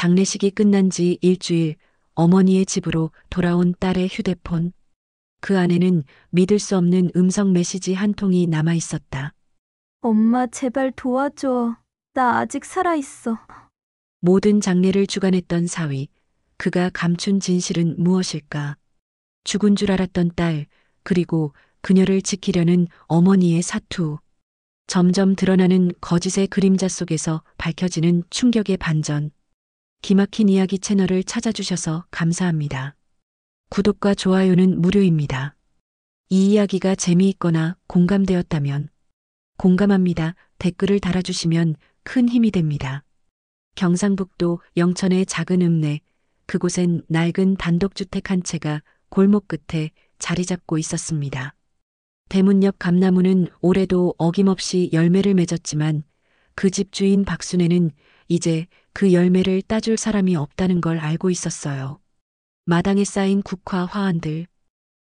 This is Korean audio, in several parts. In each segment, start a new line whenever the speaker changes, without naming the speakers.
장례식이 끝난 지 일주일, 어머니의 집으로 돌아온 딸의 휴대폰. 그 안에는 믿을 수 없는 음성 메시지 한 통이 남아 있었다.
엄마, 제발 도와줘. 나 아직 살아있어.
모든 장례를 주관했던 사위. 그가 감춘 진실은 무엇일까? 죽은 줄 알았던 딸, 그리고 그녀를 지키려는 어머니의 사투. 점점 드러나는 거짓의 그림자 속에서 밝혀지는 충격의 반전. 기막힌 이야기 채널을 찾아주셔서 감사합니다. 구독과 좋아요는 무료입니다. 이 이야기가 재미있거나 공감되었다면 공감합니다. 댓글을 달아주시면 큰 힘이 됩니다. 경상북도 영천의 작은 읍내, 그곳엔 낡은 단독주택 한 채가 골목 끝에 자리 잡고 있었습니다. 대문 옆 감나무는 올해도 어김없이 열매를 맺었지만 그 집 주인 박순애는 이제 그 열매를 따줄 사람이 없다는 걸 알고 있었어요. 마당에 쌓인 국화 화환들,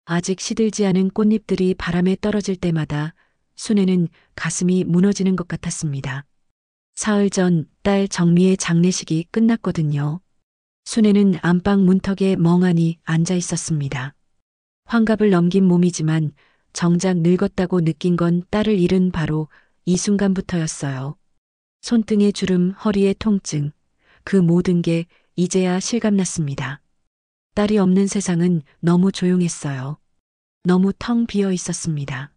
아직 시들지 않은 꽃잎들이 바람에 떨어질 때마다 순애는 가슴이 무너지는 것 같았습니다. 사흘 전 딸 정미의 장례식이 끝났거든요. 순애는 안방 문턱에 멍하니 앉아 있었습니다. 환갑을 넘긴 몸이지만 정작 늙었다고 느낀 건 딸을 잃은 바로 이 순간부터였어요. 손등의 주름, 허리의 통증, 그 모든 게 이제야 실감났습니다. 딸이 없는 세상은 너무 조용했어요. 너무 텅 비어 있었습니다.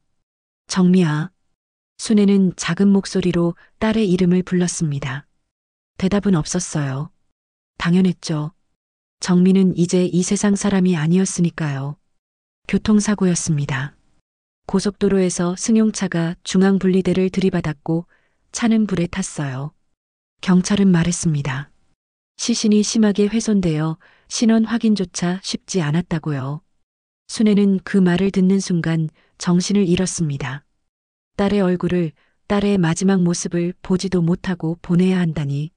정미야. 순애는 작은 목소리로 딸의 이름을 불렀습니다. 대답은 없었어요. 당연했죠. 정미는 이제 이 세상 사람이 아니었으니까요. 교통사고였습니다. 고속도로에서 승용차가 중앙분리대를 들이받았고 차는 불에 탔어요. 경찰은 말했습니다. 시신이 심하게 훼손되어 신원 확인조차 쉽지 않았다고요. 순애는 그 말을 듣는 순간 정신을 잃었습니다. 딸의 얼굴을, 딸의 마지막 모습을 보지도 못하고 보내야 한다니.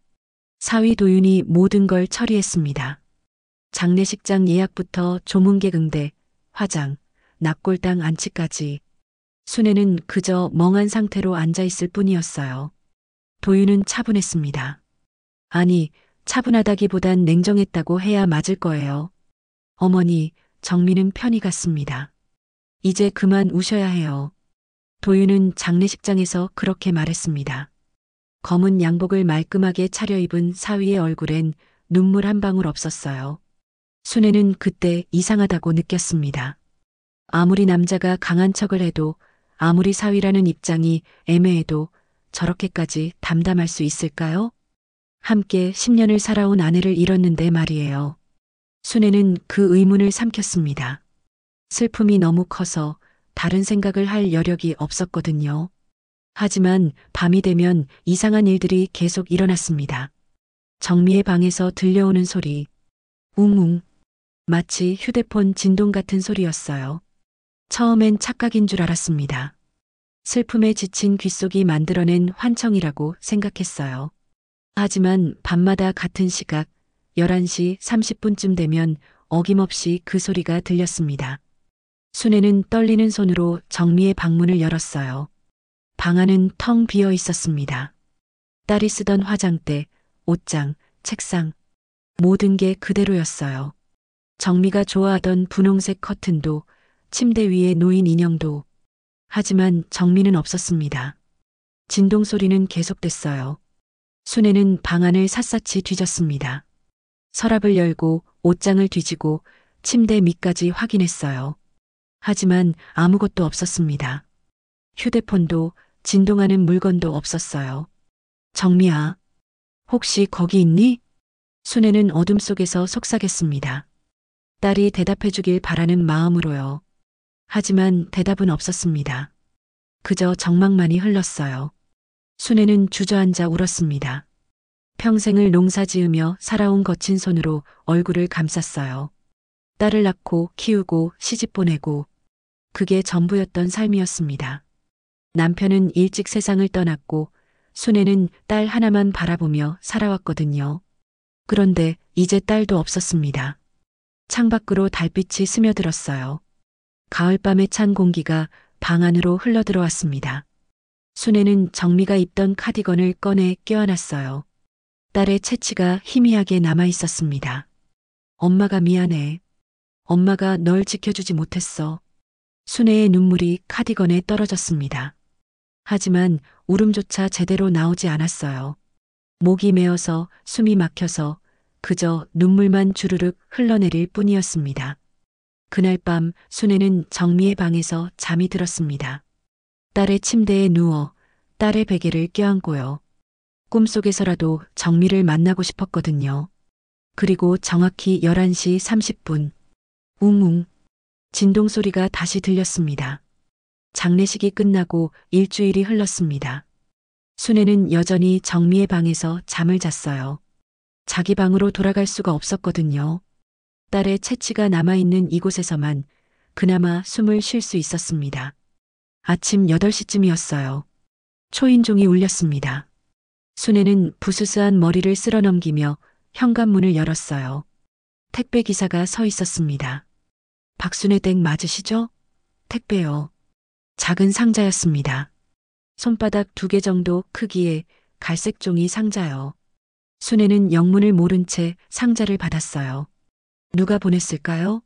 사위 도윤이 모든 걸 처리했습니다. 장례식장 예약부터 조문객 응대, 화장, 납골당 안치까지. 순애는 그저 멍한 상태로 앉아 있을 뿐이었어요. 도윤은 차분했습니다. 아니, 차분하다기보단 냉정했다고 해야 맞을 거예요. 어머니, 정미는 편히 갔습니다. 이제 그만 우셔야 해요. 도윤은 장례식장에서 그렇게 말했습니다. 검은 양복을 말끔하게 차려입은 사위의 얼굴엔 눈물 한 방울 없었어요. 순애는 그때 이상하다고 느꼈습니다. 아무리 남자가 강한 척을 해도, 아무리 사위라는 입장이 애매해도 저렇게까지 담담할 수 있을까요? 함께 10년을 살아온 아내를 잃었는데 말이에요. 순애는 그 의문을 삼켰습니다. 슬픔이 너무 커서 다른 생각을 할 여력이 없었거든요. 하지만 밤이 되면 이상한 일들이 계속 일어났습니다. 정미의 방에서 들려오는 소리, 웅웅, 마치 휴대폰 진동 같은 소리였어요. 처음엔 착각인 줄 알았습니다. 슬픔에 지친 귓속이 만들어낸 환청이라고 생각했어요. 하지만 밤마다 같은 시각 11시 30분쯤 되면 어김없이 그 소리가 들렸습니다. 순애는 떨리는 손으로 정미의 방문을 열었어요. 방 안은 텅 비어 있었습니다. 딸이 쓰던 화장대, 옷장, 책상, 모든 게 그대로였어요. 정미가 좋아하던 분홍색 커튼도, 침대 위에 놓인 인형도. 하지만 정미는 없었습니다. 진동 소리는 계속됐어요. 순애는 방 안을 샅샅이 뒤졌습니다. 서랍을 열고 옷장을 뒤지고 침대 밑까지 확인했어요. 하지만 아무것도 없었습니다. 휴대폰도 진동하는 물건도 없었어요. 정미야, 혹시 거기 있니? 순애는 어둠 속에서 속삭였습니다. 딸이 대답해주길 바라는 마음으로요. 하지만 대답은 없었습니다. 그저 정막만이 흘렀어요. 순애는 주저앉아 울었습니다. 평생을 농사지으며 살아온 거친 손으로 얼굴을 감쌌어요. 딸을 낳고 키우고 시집 보내고 그게 전부였던 삶이었습니다. 남편은 일찍 세상을 떠났고 순애는 딸 하나만 바라보며 살아왔거든요. 그런데 이제 딸도 없었습니다. 창밖으로 달빛이 스며들었어요. 가을밤의 찬 공기가 방 안으로 흘러들어왔습니다. 순애는 정미가 입던 카디건을 꺼내 껴안았어요. 딸의 채취가 희미하게 남아 있었습니다. 엄마가 미안해. 엄마가 널 지켜주지 못했어. 순애의 눈물이 카디건에 떨어졌습니다. 하지만 울음조차 제대로 나오지 않았어요. 목이 메어서 숨이 막혀서 그저 눈물만 주르륵 흘러내릴 뿐이었습니다. 그날 밤 순애는 정미의 방에서 잠이 들었습니다. 딸의 침대에 누워 딸의 베개를 껴안고요. 꿈속에서라도 정미를 만나고 싶었거든요. 그리고 정확히 11시 30분. 웅웅. 진동 소리가 다시 들렸습니다. 장례식이 끝나고 일주일이 흘렀습니다. 순애는 여전히 정미의 방에서 잠을 잤어요. 자기 방으로 돌아갈 수가 없었거든요. 딸의 채취가 남아있는 이곳에서만 그나마 숨을 쉴 수 있었습니다. 아침 8시쯤이었어요. 초인종이 울렸습니다. 순애는 부스스한 머리를 쓸어넘기며 현관문을 열었어요. 택배 기사가 서 있었습니다. 박순애 댁 맞으시죠? 택배요. 작은 상자였습니다. 손바닥 2개 정도 크기의 갈색 종이 상자요. 순애는 영문을 모른 채 상자를 받았어요. 누가 보냈을까요?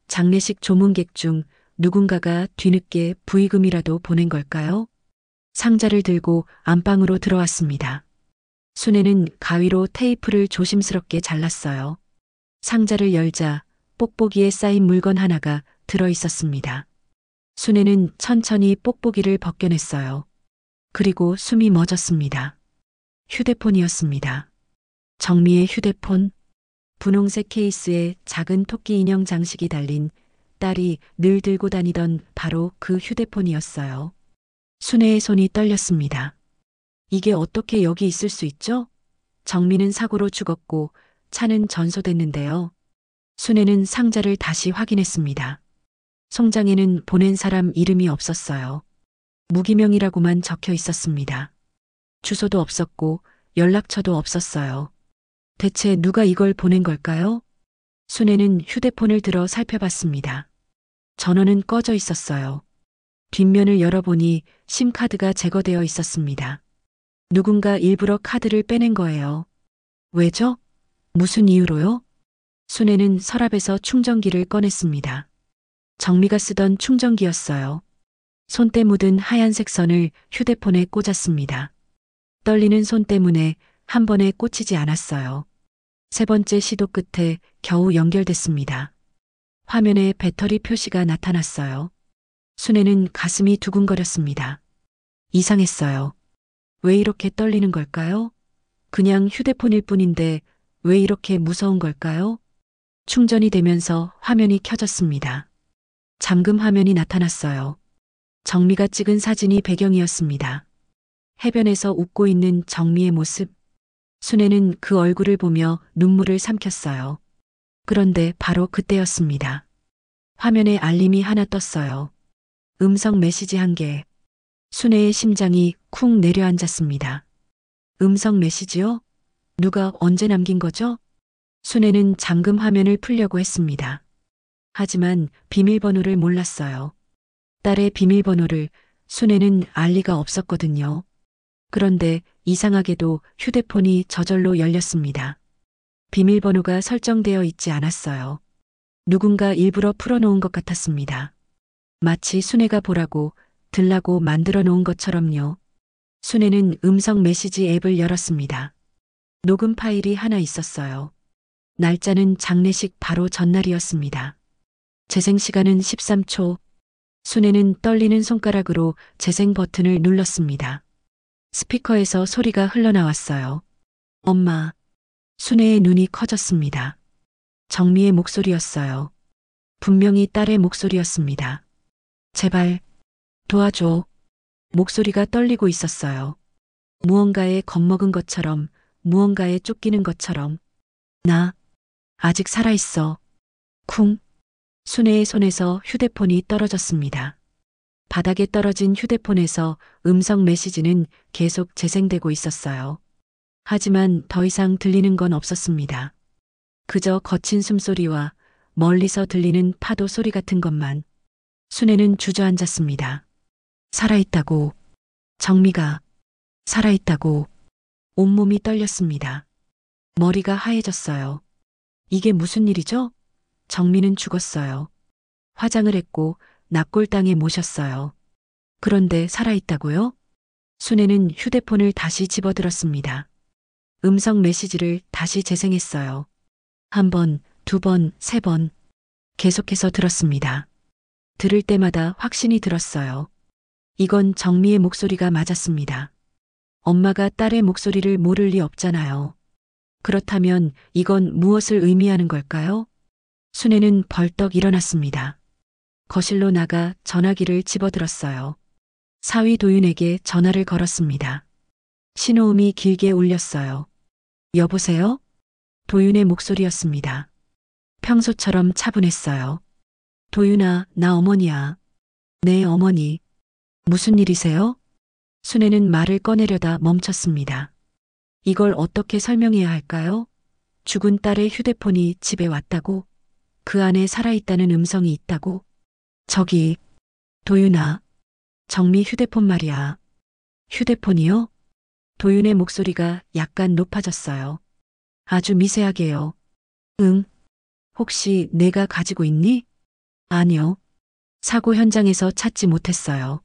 장례식 조문객 중 누군가가 뒤늦게 부의금이라도 보낸 걸까요? 상자를 들고 안방으로 들어왔습니다. 순애는 가위로 테이프를 조심스럽게 잘랐어요. 상자를 열자 뽁뽁이에 쌓인 물건 하나가 들어 있었습니다. 순애는 천천히 뽁뽁이를 벗겨냈어요. 그리고 숨이 멎었습니다. 휴대폰이었습니다. 정미의 휴대폰. 분홍색 케이스에 작은 토끼 인형 장식이 달린 딸이 늘 들고 다니던 바로 그 휴대폰이었어요. 순애의 손이 떨렸습니다. 이게 어떻게 여기 있을 수 있죠? 정미는 사고로 죽었고 차는 전소됐는데요. 순애는 상자를 다시 확인했습니다. 송장에는 보낸 사람 이름이 없었어요. 무기명이라고만 적혀 있었습니다. 주소도 없었고 연락처도 없었어요. 대체 누가 이걸 보낸 걸까요? 순애는 휴대폰을 들어 살펴봤습니다. 전원은 꺼져 있었어요. 뒷면을 열어보니 심카드가 제거되어 있었습니다. 누군가 일부러 카드를 빼낸 거예요. 왜죠? 무슨 이유로요? 순애는 서랍에서 충전기를 꺼냈습니다. 정미가 쓰던 충전기였어요. 손때 묻은 하얀색 선을 휴대폰에 꽂았습니다. 떨리는 손 때문에 한 번에 꽂히지 않았어요. 세 번째 시도 끝에 겨우 연결됐습니다. 화면에 배터리 표시가 나타났어요. 순애는 가슴이 두근거렸습니다. 이상했어요. 왜 이렇게 떨리는 걸까요? 그냥 휴대폰일 뿐인데 왜 이렇게 무서운 걸까요? 충전이 되면서 화면이 켜졌습니다. 잠금 화면이 나타났어요. 정미가 찍은 사진이 배경이었습니다. 해변에서 웃고 있는 정미의 모습. 순애는 그 얼굴을 보며 눈물을 삼켰어요. 그런데 바로 그때였습니다. 화면에 알림이 하나 떴어요. 음성 메시지 1개. 순애의 심장이 쿵 내려앉았습니다. 음성 메시지요? 누가 언제 남긴 거죠? 순애는 잠금 화면을 풀려고 했습니다. 하지만 비밀번호를 몰랐어요. 딸의 비밀번호를 순애는 알 리가 없었거든요. 그런데 이상하게도 휴대폰이 저절로 열렸습니다. 비밀번호가 설정되어 있지 않았어요. 누군가 일부러 풀어놓은 것 같았습니다. 마치 순애가 보라고 들라고 만들어 놓은 것처럼요. 순애는 음성 메시지 앱을 열었습니다. 녹음 파일이 하나 있었어요. 날짜는 장례식 바로 전날이었습니다. 재생 시간은 13초. 순애는 떨리는 손가락으로 재생 버튼을 눌렀습니다. 스피커에서 소리가 흘러나왔어요. 엄마. 순애의 눈이 커졌습니다. 정미의 목소리였어요. 분명히 딸의 목소리였습니다. 제발 도와줘. 목소리가 떨리고 있었어요. 무언가에 겁먹은 것처럼, 무언가에 쫓기는 것처럼. 나 아직 살아있어. 쿵. 순애의 손에서 휴대폰이 떨어졌습니다. 바닥에 떨어진 휴대폰에서 음성 메시지는 계속 재생되고 있었어요. 하지만 더 이상 들리는 건 없었습니다. 그저 거친 숨소리와 멀리서 들리는 파도 소리 같은 것만. 순애는 주저앉았습니다. 살아있다고. 정미가 살아있다고. 온몸이 떨렸습니다. 머리가 하얘졌어요. 이게 무슨 일이죠? 정민은 죽었어요. 화장을 했고 납골당에 모셨어요. 그런데 살아있다고요? 순애는 휴대폰을 다시 집어들었습니다. 음성 메시지를 다시 재생했어요. 한 번, 두 번, 세 번. 계속해서 들었습니다. 들을 때마다 확신이 들었어요. 이건 정미의 목소리가 맞았습니다. 엄마가 딸의 목소리를 모를 리 없잖아요. 그렇다면 이건 무엇을 의미하는 걸까요? 순애는 벌떡 일어났습니다. 거실로 나가 전화기를 집어들었어요. 사위 도윤에게 전화를 걸었습니다. 신호음이 길게 울렸어요. 여보세요? 도윤의 목소리였습니다. 평소처럼 차분했어요. 도윤아, 나 어머니야. 네, 어머니. 무슨 일이세요? 순애는 말을 꺼내려다 멈췄습니다. 이걸 어떻게 설명해야 할까요? 죽은 딸의 휴대폰이 집에 왔다고? 그 안에 살아있다는 음성이 있다고? 저기, 도윤아. 정미 휴대폰 말이야. 휴대폰이요? 도윤의 목소리가 약간 높아졌어요. 아주 미세하게요. 응. 혹시 내가 가지고 있니? 아니요. 사고 현장에서 찾지 못했어요.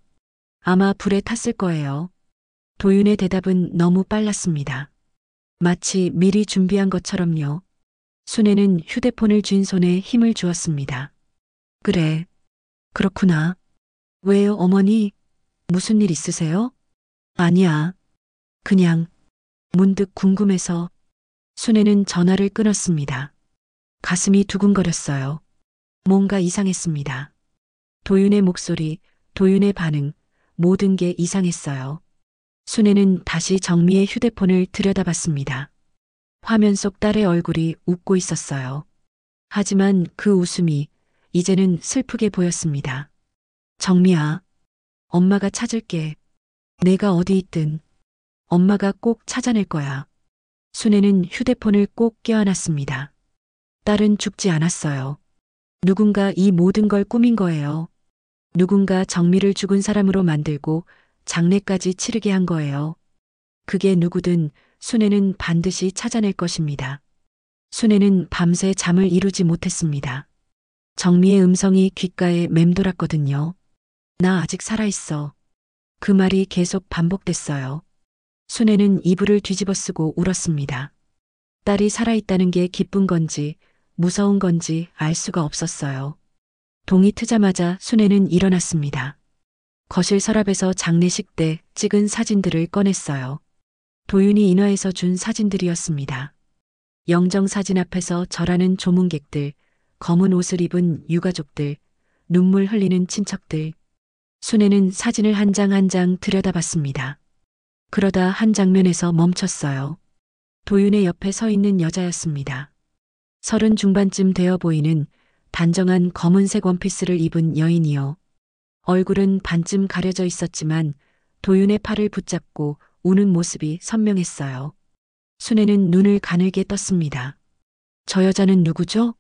아마 불에 탔을 거예요. 도윤의 대답은 너무 빨랐습니다. 마치 미리 준비한 것처럼요. 순애는 휴대폰을 쥔 손에 힘을 주었습니다. 그래. 그렇구나. 왜요, 어머니? 무슨 일 있으세요? 아니야. 그냥 문득 궁금해서. 순애는 전화를 끊었습니다. 가슴이 두근거렸어요. 뭔가 이상했습니다. 도윤의 목소리, 도윤의 반응, 모든 게 이상했어요. 순애는 다시 정미의 휴대폰을 들여다봤습니다. 화면 속 딸의 얼굴이 웃고 있었어요. 하지만 그 웃음이 이제는 슬프게 보였습니다. 정미야, 엄마가 찾을게. 내가 어디 있든 엄마가 꼭 찾아낼 거야. 순애는 휴대폰을 꼭 껴안았습니다. 딸은 죽지 않았어요. 누군가 이 모든 걸 꾸민 거예요. 누군가 정미를 죽은 사람으로 만들고 장례까지 치르게 한 거예요. 그게 누구든 순애는 반드시 찾아낼 것입니다. 순애는 밤새 잠을 이루지 못했습니다. 정미의 음성이 귓가에 맴돌았거든요. 나 아직 살아있어. 그 말이 계속 반복됐어요. 순애는 이불을 뒤집어 쓰고 울었습니다. 딸이 살아있다는 게 기쁜 건지 무서운 건지 알 수가 없었어요. 동이 트자마자 순애는 일어났습니다. 거실 서랍에서 장례식 때 찍은 사진들을 꺼냈어요. 도윤이 인화해서 준 사진들이었습니다. 영정 사진 앞에서 절하는 조문객들, 검은 옷을 입은 유가족들, 눈물 흘리는 친척들. 순애는 사진을 한 장 한 장 들여다봤습니다. 그러다 한 장면에서 멈췄어요. 도윤의 옆에 서 있는 여자였습니다. 30 중반쯤 되어 보이는 단정한 검은색 원피스를 입은 여인이요. 얼굴은 반쯤 가려져 있었지만 도윤의 팔을 붙잡고 우는 모습이 선명했어요. 순애는 눈을 가늘게 떴습니다. 저 여자는 누구죠?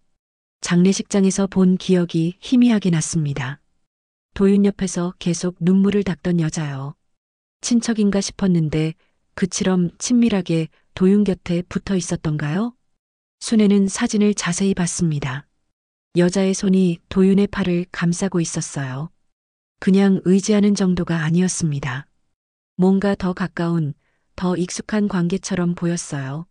장례식장에서 본 기억이 희미하게 났습니다. 도윤 옆에서 계속 눈물을 닦던 여자요. 친척인가 싶었는데 그처럼 친밀하게 도윤 곁에 붙어 있었던가요? 순애는 사진을 자세히 봤습니다. 여자의 손이 도윤의 팔을 감싸고 있었어요. 그냥 의지하는 정도가 아니었습니다. 뭔가 더 가까운, 더 익숙한 관계처럼 보였어요.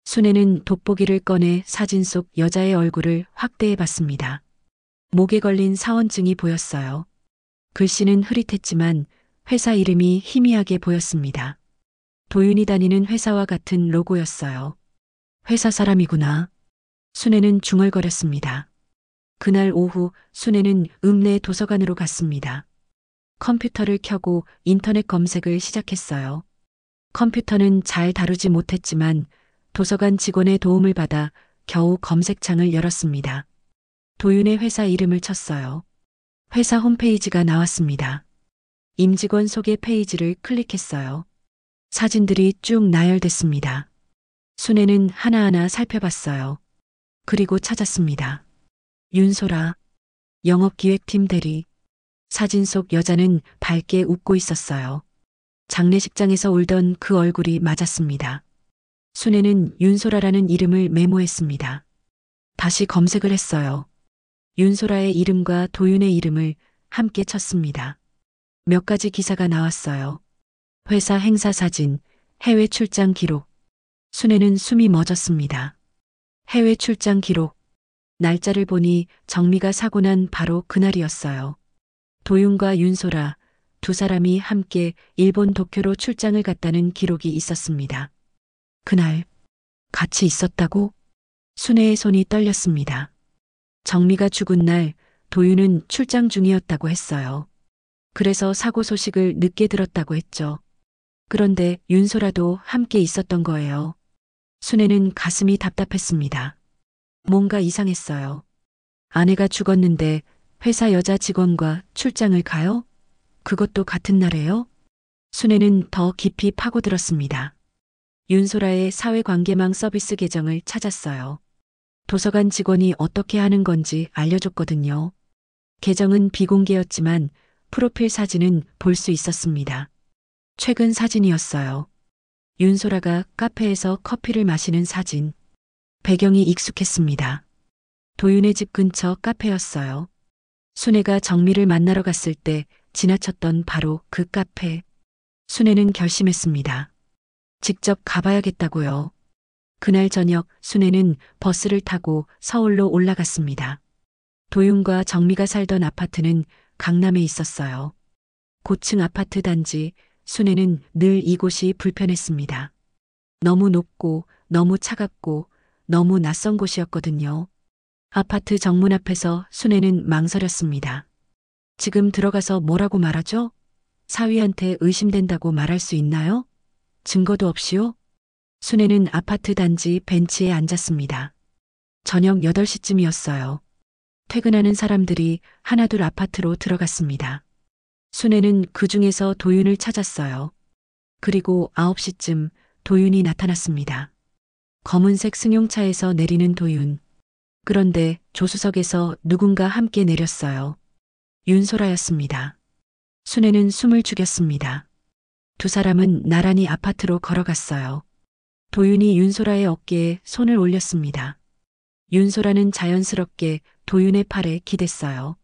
순애는 돋보기를 꺼내 사진 속 여자의 얼굴을 확대해 봤습니다. 목에 걸린 사원증이 보였어요. 글씨는 흐릿했지만 회사 이름이 희미하게 보였습니다. 도윤이 다니는 회사와 같은 로고였어요. 회사 사람이구나. 순애는 중얼거렸습니다. 그날 오후 순애는 읍내 도서관으로 갔습니다. 컴퓨터를 켜고 인터넷 검색을 시작했어요. 컴퓨터는 잘 다루지 못했지만 도서관 직원의 도움을 받아 겨우 검색창을 열었습니다. 도윤의 회사 이름을 쳤어요. 회사 홈페이지가 나왔습니다. 임직원 소개 페이지를 클릭했어요. 사진들이 쭉 나열됐습니다. 순애는 하나하나 살펴봤어요. 그리고 찾았습니다. 윤소라, 영업기획팀 대리. 사진 속 여자는 밝게 웃고 있었어요. 장례식장에서 울던 그 얼굴이 맞았습니다. 순애는 윤소라라는 이름을 메모했습니다. 다시 검색을 했어요. 윤소라의 이름과 도윤의 이름을 함께 쳤습니다. 몇 가지 기사가 나왔어요. 회사 행사 사진, 해외 출장 기록. 순애는 숨이 멎었습니다. 해외 출장 기록. 날짜를 보니 정미가 사고 난 바로 그날이었어요. 도윤과 윤소라 두 사람이 함께 일본 도쿄로 출장을 갔다는 기록이 있었습니다. 그날 같이 있었다고? 순애의 손이 떨렸습니다. 정미가 죽은 날 도윤은 출장 중이었다고 했어요. 그래서 사고 소식을 늦게 들었다고 했죠. 그런데 윤소라도 함께 있었던 거예요. 순애는 가슴이 답답했습니다. 뭔가 이상했어요. 아내가 죽었는데 회사 여자 직원과 출장을 가요? 그것도 같은 날에요? 순애는 더 깊이 파고들었습니다. 윤소라의 사회관계망 서비스 계정을 찾았어요. 도서관 직원이 어떻게 하는 건지 알려줬거든요. 계정은 비공개였지만 프로필 사진은 볼 수 있었습니다. 최근 사진이었어요. 윤소라가 카페에서 커피를 마시는 사진. 배경이 익숙했습니다. 도윤의 집 근처 카페였어요. 순애가 정미를 만나러 갔을 때 지나쳤던 바로 그 카페. 순애는 결심했습니다. 직접 가봐야겠다고요. 그날 저녁 순애는 버스를 타고 서울로 올라갔습니다. 도윤과 정미가 살던 아파트는 강남에 있었어요. 고층 아파트 단지. 순애는 늘 이곳이 불편했습니다. 너무 높고 너무 차갑고 너무 낯선 곳이었거든요. 아파트 정문 앞에서 순애는 망설였습니다. 지금 들어가서 뭐라고 말하죠? 사위한테 의심된다고 말할 수 있나요? 증거도 없이요? 순애는 아파트 단지 벤치에 앉았습니다. 저녁 8시쯤이었어요. 퇴근하는 사람들이 하나둘 아파트로 들어갔습니다. 순애는 그 중에서 도윤을 찾았어요. 그리고 9시쯤 도윤이 나타났습니다. 검은색 승용차에서 내리는 도윤. 그런데 조수석에서 누군가 함께 내렸어요. 윤소라였습니다. 순애는 숨을 죽였습니다. 두 사람은 나란히 아파트로 걸어갔어요. 도윤이 윤소라의 어깨에 손을 올렸습니다. 윤소라는 자연스럽게 도윤의 팔에 기댔어요.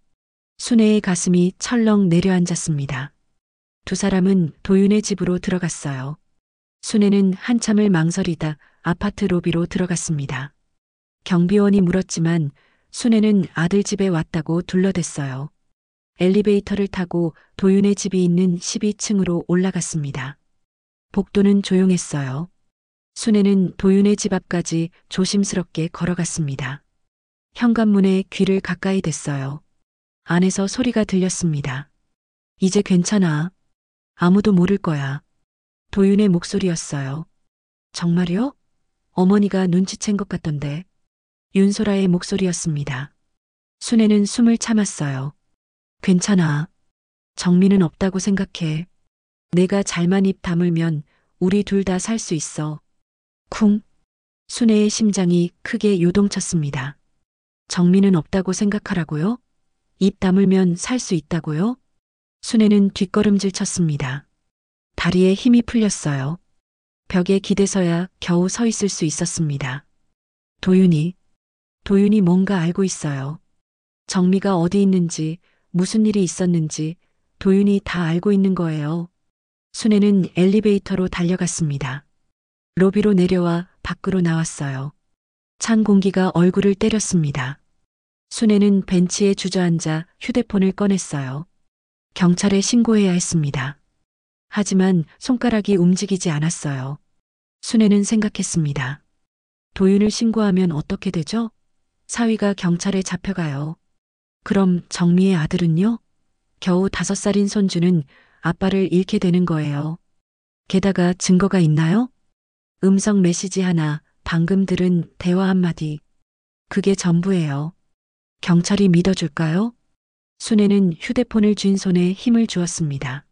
순애의 가슴이 철렁 내려앉았습니다. 두 사람은 도윤의 집으로 들어갔어요. 순애는 한참을 망설이다 아파트 로비로 들어갔습니다. 경비원이 물었지만 순애는 아들 집에 왔다고 둘러댔어요. 엘리베이터를 타고 도윤의 집이 있는 12층으로 올라갔습니다. 복도는 조용했어요. 순애는 도윤의 집 앞까지 조심스럽게 걸어갔습니다. 현관문에 귀를 가까이 댔어요. 안에서 소리가 들렸습니다. 이제 괜찮아. 아무도 모를 거야. 도윤의 목소리였어요. 정말요? 어머니가 눈치챈 것 같던데. 윤소라의 목소리였습니다. 순애는 숨을 참았어요. 괜찮아. 정미는 없다고 생각해. 내가 잘만 입 다물면 우리 둘 다 살 수 있어. 쿵. 순애의 심장이 크게 요동쳤습니다. 정미는 없다고 생각하라고요? 입 다물면 살 수 있다고요? 순애는 뒷걸음질 쳤습니다. 다리에 힘이 풀렸어요. 벽에 기대서야 겨우 서 있을 수 있었습니다. 도윤이 뭔가 알고 있어요. 정미가 어디 있는지, 무슨 일이 있었는지 도윤이 다 알고 있는 거예요. 순애는 엘리베이터로 달려갔습니다. 로비로 내려와 밖으로 나왔어요. 찬 공기가 얼굴을 때렸습니다. 순애는 벤치에 주저앉아 휴대폰을 꺼냈어요. 경찰에 신고해야 했습니다. 하지만 손가락이 움직이지 않았어요. 순애는 생각했습니다. 도윤을 신고하면 어떻게 되죠? 사위가 경찰에 잡혀가요. 그럼 정미의 아들은요? 겨우 5살인 손주는 아빠를 잃게 되는 거예요. 게다가 증거가 있나요? 음성 메시지 하나, 방금 들은 대화 한마디. 그게 전부예요. 경찰이 믿어줄까요? 순애는 휴대폰을 쥔 손에 힘을 주었습니다.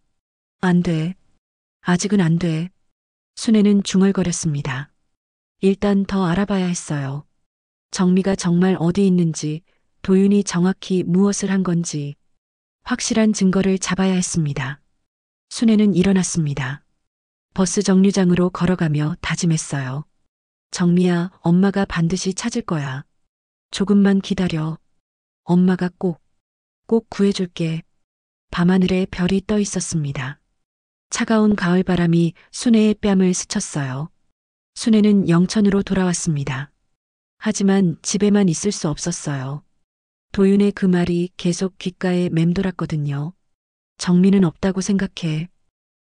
안 돼. 아직은 안 돼. 순애는 중얼거렸습니다. 일단 더 알아봐야 했어요. 정미가 정말 어디 있는지, 도윤이 정확히 무엇을 한 건지 확실한 증거를 잡아야 했습니다. 순애는 일어났습니다. 버스 정류장으로 걸어가며 다짐했어요. 정미야, 엄마가 반드시 찾을 거야. 조금만 기다려. 엄마가 꼭 구해줄게. 밤하늘에 별이 떠 있었습니다. 차가운 가을바람이 순애의 뺨을 스쳤어요. 순애는 영천으로 돌아왔습니다. 하지만 집에만 있을 수 없었어요. 도윤의 그 말이 계속 귓가에 맴돌았거든요. 정미는 없다고 생각해.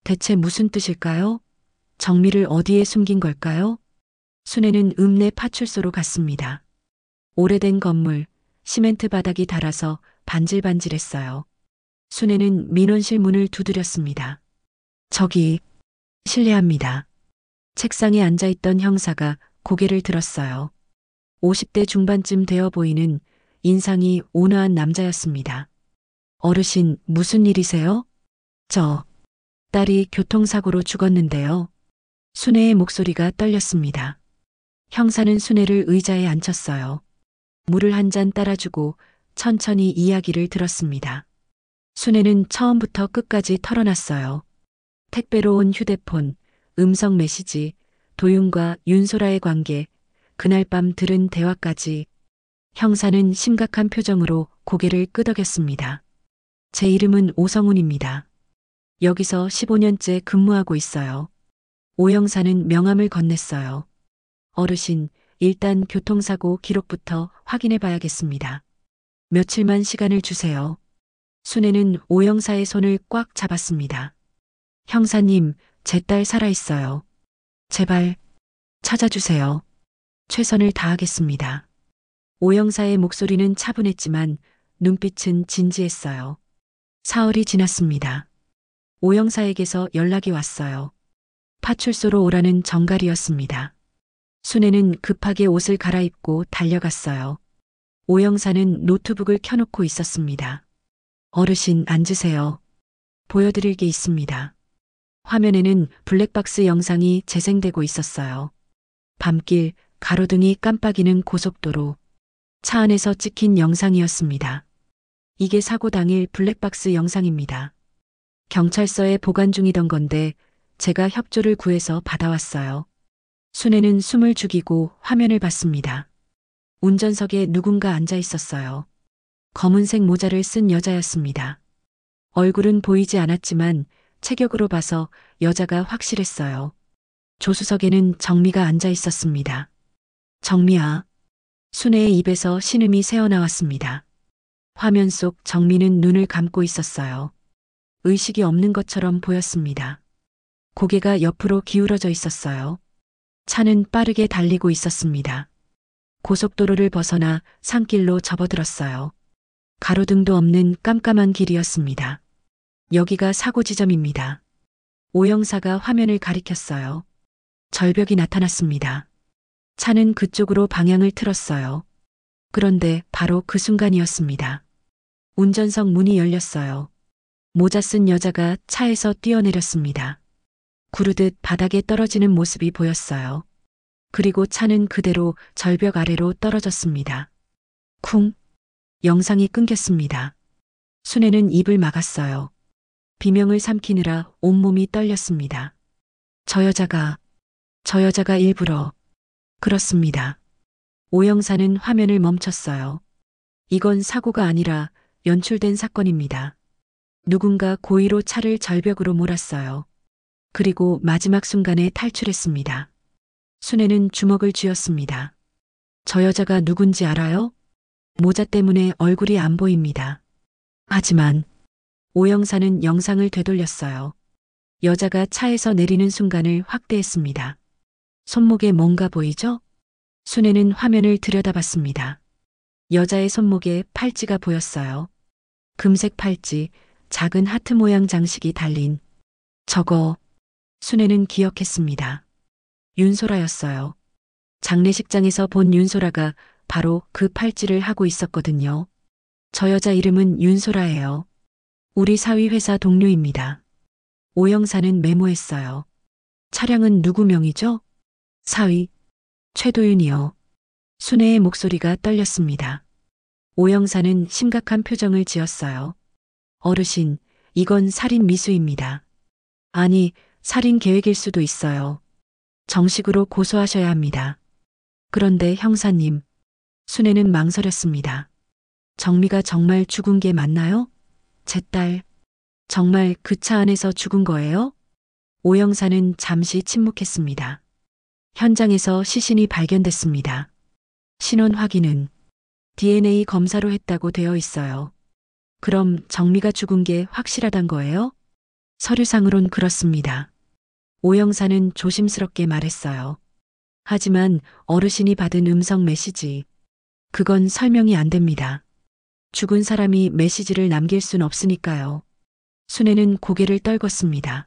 대체 무슨 뜻일까요? 정미를 어디에 숨긴 걸까요? 순애는 읍내 파출소로 갔습니다. 오래된 건물, 시멘트 바닥이 닳아서 반질반질했어요. 순애는 민원실 문을 두드렸습니다. 저기, 실례합니다. 책상에 앉아있던 형사가 고개를 들었어요. 50대 중반쯤 되어 보이는 인상이 온화한 남자였습니다. 어르신, 무슨 일이세요? 딸이 교통사고로 죽었는데요. 순애의 목소리가 떨렸습니다. 형사는 순애를 의자에 앉혔어요. 물을 한 잔 따라주고 천천히 이야기를 들었습니다. 순애는 처음부터 끝까지 털어놨어요. 택배로 온 휴대폰, 음성 메시지, 도윤과 윤소라의 관계, 그날 밤 들은 대화까지. 형사는 심각한 표정으로 고개를 끄덕였습니다. 제 이름은 오성훈입니다. 여기서 15년째 근무하고 있어요. 오 형사는 명함을 건넸어요. 어르신, 일단 교통사고 기록부터 확인해 봐야겠습니다. 며칠만 시간을 주세요. 순애는 오 형사의 손을 꽉 잡았습니다. 형사님, 제 딸 살아있어요. 제발 찾아주세요. 최선을 다하겠습니다. 오 형사의 목소리는 차분했지만 눈빛은 진지했어요. 사흘이 지났습니다. 오 형사에게서 연락이 왔어요. 파출소로 오라는 정갈이었습니다. 순애는 급하게 옷을 갈아입고 달려갔어요. 오 형사는 노트북을 켜놓고 있었습니다. 어르신, 앉으세요. 보여드릴 게 있습니다. 화면에는 블랙박스 영상이 재생되고 있었어요. 밤길, 가로등이 깜빡이는 고속도로. 차 안에서 찍힌 영상이었습니다. 이게 사고 당일 블랙박스 영상입니다. 경찰서에 보관 중이던 건데 제가 협조를 구해서 받아왔어요. 순애는 숨을 죽이고 화면을 봤습니다. 운전석에 누군가 앉아 있었어요. 검은색 모자를 쓴 여자였습니다. 얼굴은 보이지 않았지만 체격으로 봐서 여자가 확실했어요. 조수석에는 정미가 앉아 있었습니다. 정미야. 순애의 입에서 신음이 새어나왔습니다. 화면 속 정미는 눈을 감고 있었어요. 의식이 없는 것처럼 보였습니다. 고개가 옆으로 기울어져 있었어요. 차는 빠르게 달리고 있었습니다. 고속도로를 벗어나 산길로 접어들었어요. 가로등도 없는 깜깜한 길이었습니다. 여기가 사고 지점입니다. 오 형사가 화면을 가리켰어요. 절벽이 나타났습니다. 차는 그쪽으로 방향을 틀었어요. 그런데 바로 그 순간이었습니다. 운전석 문이 열렸어요. 모자 쓴 여자가 차에서 뛰어내렸습니다. 구르듯 바닥에 떨어지는 모습이 보였어요. 그리고 차는 그대로 절벽 아래로 떨어졌습니다. 쿵! 영상이 끊겼습니다. 순애는 입을 막았어요. 비명을 삼키느라 온몸이 떨렸습니다. 저 여자가 일부러. 그렇습니다. 오 형사는 화면을 멈췄어요. 이건 사고가 아니라 연출된 사건입니다. 누군가 고의로 차를 절벽으로 몰았어요. 그리고 마지막 순간에 탈출했습니다. 순애는 주먹을 쥐었습니다. 저 여자가 누군지 알아요? 모자 때문에 얼굴이 안 보입니다. 하지만 오 형사는 영상을 되돌렸어요. 여자가 차에서 내리는 순간을 확대했습니다. 손목에 뭔가 보이죠? 순애는 화면을 들여다봤습니다. 여자의 손목에 팔찌가 보였어요. 금색 팔찌, 작은 하트 모양 장식이 달린. 저거, 순애는 기억했습니다. 윤소라였어요. 장례식장에서 본 윤소라가 바로 그 팔찌를 하고 있었거든요. 저 여자 이름은 윤소라예요. 우리 사위 회사 동료입니다. 오 형사는 메모했어요. 차량은 누구 명이죠? 사위, 최도윤이요. 순애의 목소리가 떨렸습니다. 오 형사는 심각한 표정을 지었어요. 어르신, 이건 살인 미수입니다. 아니, 살인 계획일 수도 있어요. 정식으로 고소하셔야 합니다. 그런데 형사님, 순애는 망설였습니다. 정미가 정말 죽은 게 맞나요? 제 딸, 정말 그 차 안에서 죽은 거예요? 오 형사는 잠시 침묵했습니다. 현장에서 시신이 발견됐습니다. 신원 확인은 DNA 검사로 했다고 되어 있어요. 그럼 정미가 죽은 게 확실하단 거예요? 서류상으론 그렇습니다. 오 형사는 조심스럽게 말했어요. 하지만 어르신이 받은 음성 메시지, 그건 설명이 안 됩니다. 죽은 사람이 메시지를 남길 순 없으니까요. 순애는 고개를 떨궜습니다.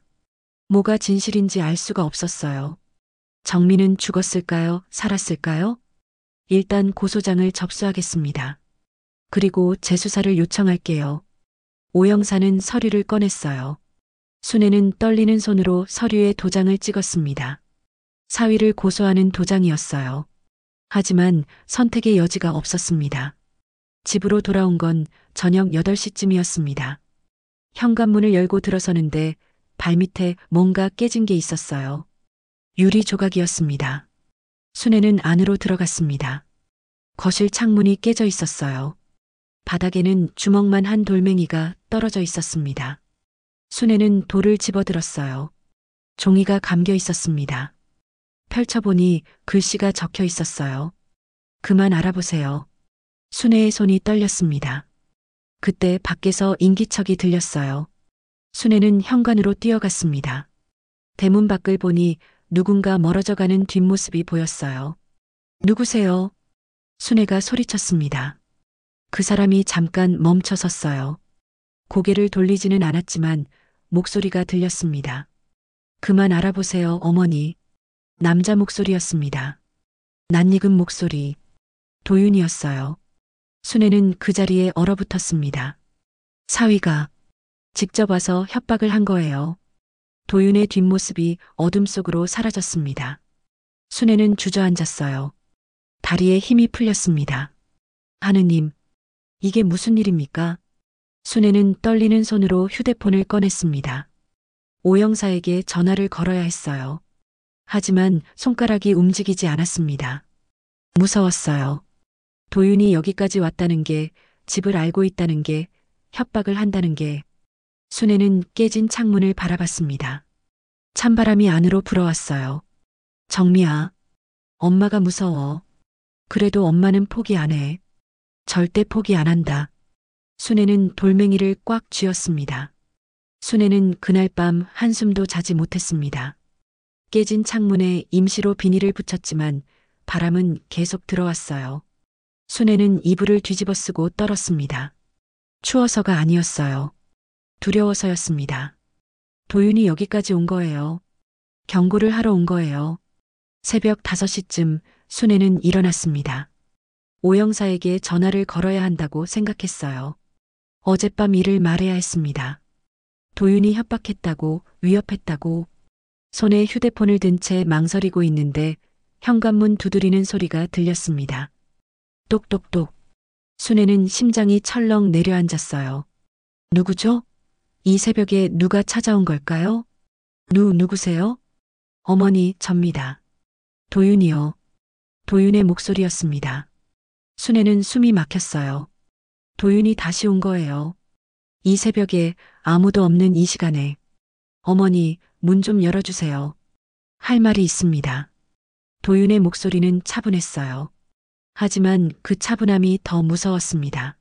뭐가 진실인지 알 수가 없었어요. 정민은 죽었을까요? 살았을까요? 일단 고소장을 접수하겠습니다. 그리고 재수사를 요청할게요. 오 형사는 서류를 꺼냈어요. 순애는 떨리는 손으로 서류에 도장을 찍었습니다. 사위를 고소하는 도장이었어요. 하지만 선택의 여지가 없었습니다. 집으로 돌아온 건 저녁 8시쯤이었습니다. 현관문을 열고 들어서는데 발밑에 뭔가 깨진 게 있었어요. 유리 조각이었습니다. 순애는 안으로 들어갔습니다. 거실 창문이 깨져 있었어요. 바닥에는 주먹만 한 돌멩이가 떨어져 있었습니다. 순애는 돌을 집어들었어요. 종이가 감겨 있었습니다. 펼쳐보니 글씨가 적혀 있었어요. 그만 알아보세요. 순애의 손이 떨렸습니다. 그때 밖에서 인기척이 들렸어요. 순애는 현관으로 뛰어갔습니다. 대문 밖을 보니 누군가 멀어져가는 뒷모습이 보였어요. 누구세요? 순애가 소리쳤습니다. 그 사람이 잠깐 멈춰 섰어요. 고개를 돌리지는 않았지만 목소리가 들렸습니다. 그만 알아보세요, 어머니. 남자 목소리였습니다. 낯익은 목소리. 도윤이었어요. 순애는 그 자리에 얼어붙었습니다. 사위가 직접 와서 협박을 한 거예요. 도윤의 뒷모습이 어둠 속으로 사라졌습니다. 순애는 주저앉았어요. 다리에 힘이 풀렸습니다. 하느님, 이게 무슨 일입니까? 순애는 떨리는 손으로 휴대폰을 꺼냈습니다. 오 형사에게 전화를 걸어야 했어요. 하지만 손가락이 움직이지 않았습니다. 무서웠어요. 도윤이 여기까지 왔다는 게, 집을 알고 있다는 게, 협박을 한다는 게. 순애는 깨진 창문을 바라봤습니다. 찬바람이 안으로 불어왔어요. 정미야, 엄마가 무서워. 그래도 엄마는 포기 안 해. 절대 포기 안 한다. 순애는 돌멩이를 꽉 쥐었습니다. 순애는 그날 밤 한숨도 자지 못했습니다. 깨진 창문에 임시로 비닐을 붙였지만 바람은 계속 들어왔어요. 순애는 이불을 뒤집어 쓰고 떨었습니다. 추워서가 아니었어요. 두려워서였습니다. 도윤이 여기까지 온 거예요. 경고를 하러 온 거예요. 새벽 5시쯤 순애는 일어났습니다. 오 형사에게 전화를 걸어야 한다고 생각했어요. 어젯밤 일을 말해야 했습니다. 도윤이 협박했다고, 위협했다고. 손에 휴대폰을 든 채 망설이고 있는데 현관문 두드리는 소리가 들렸습니다. 똑똑똑. 순애는 심장이 철렁 내려앉았어요. 누구죠? 이 새벽에 누가 찾아온 걸까요? 누구세요? 어머니, 접니다. 도윤이요. 도윤의 목소리였습니다. 순애는 숨이 막혔어요. 도윤이 다시 온 거예요. 이 새벽에 아무도 없는 이 시간에. 어머니, 문 좀 열어주세요. 할 말이 있습니다. 도윤의 목소리는 차분했어요. 하지만 그 차분함이 더 무서웠습니다.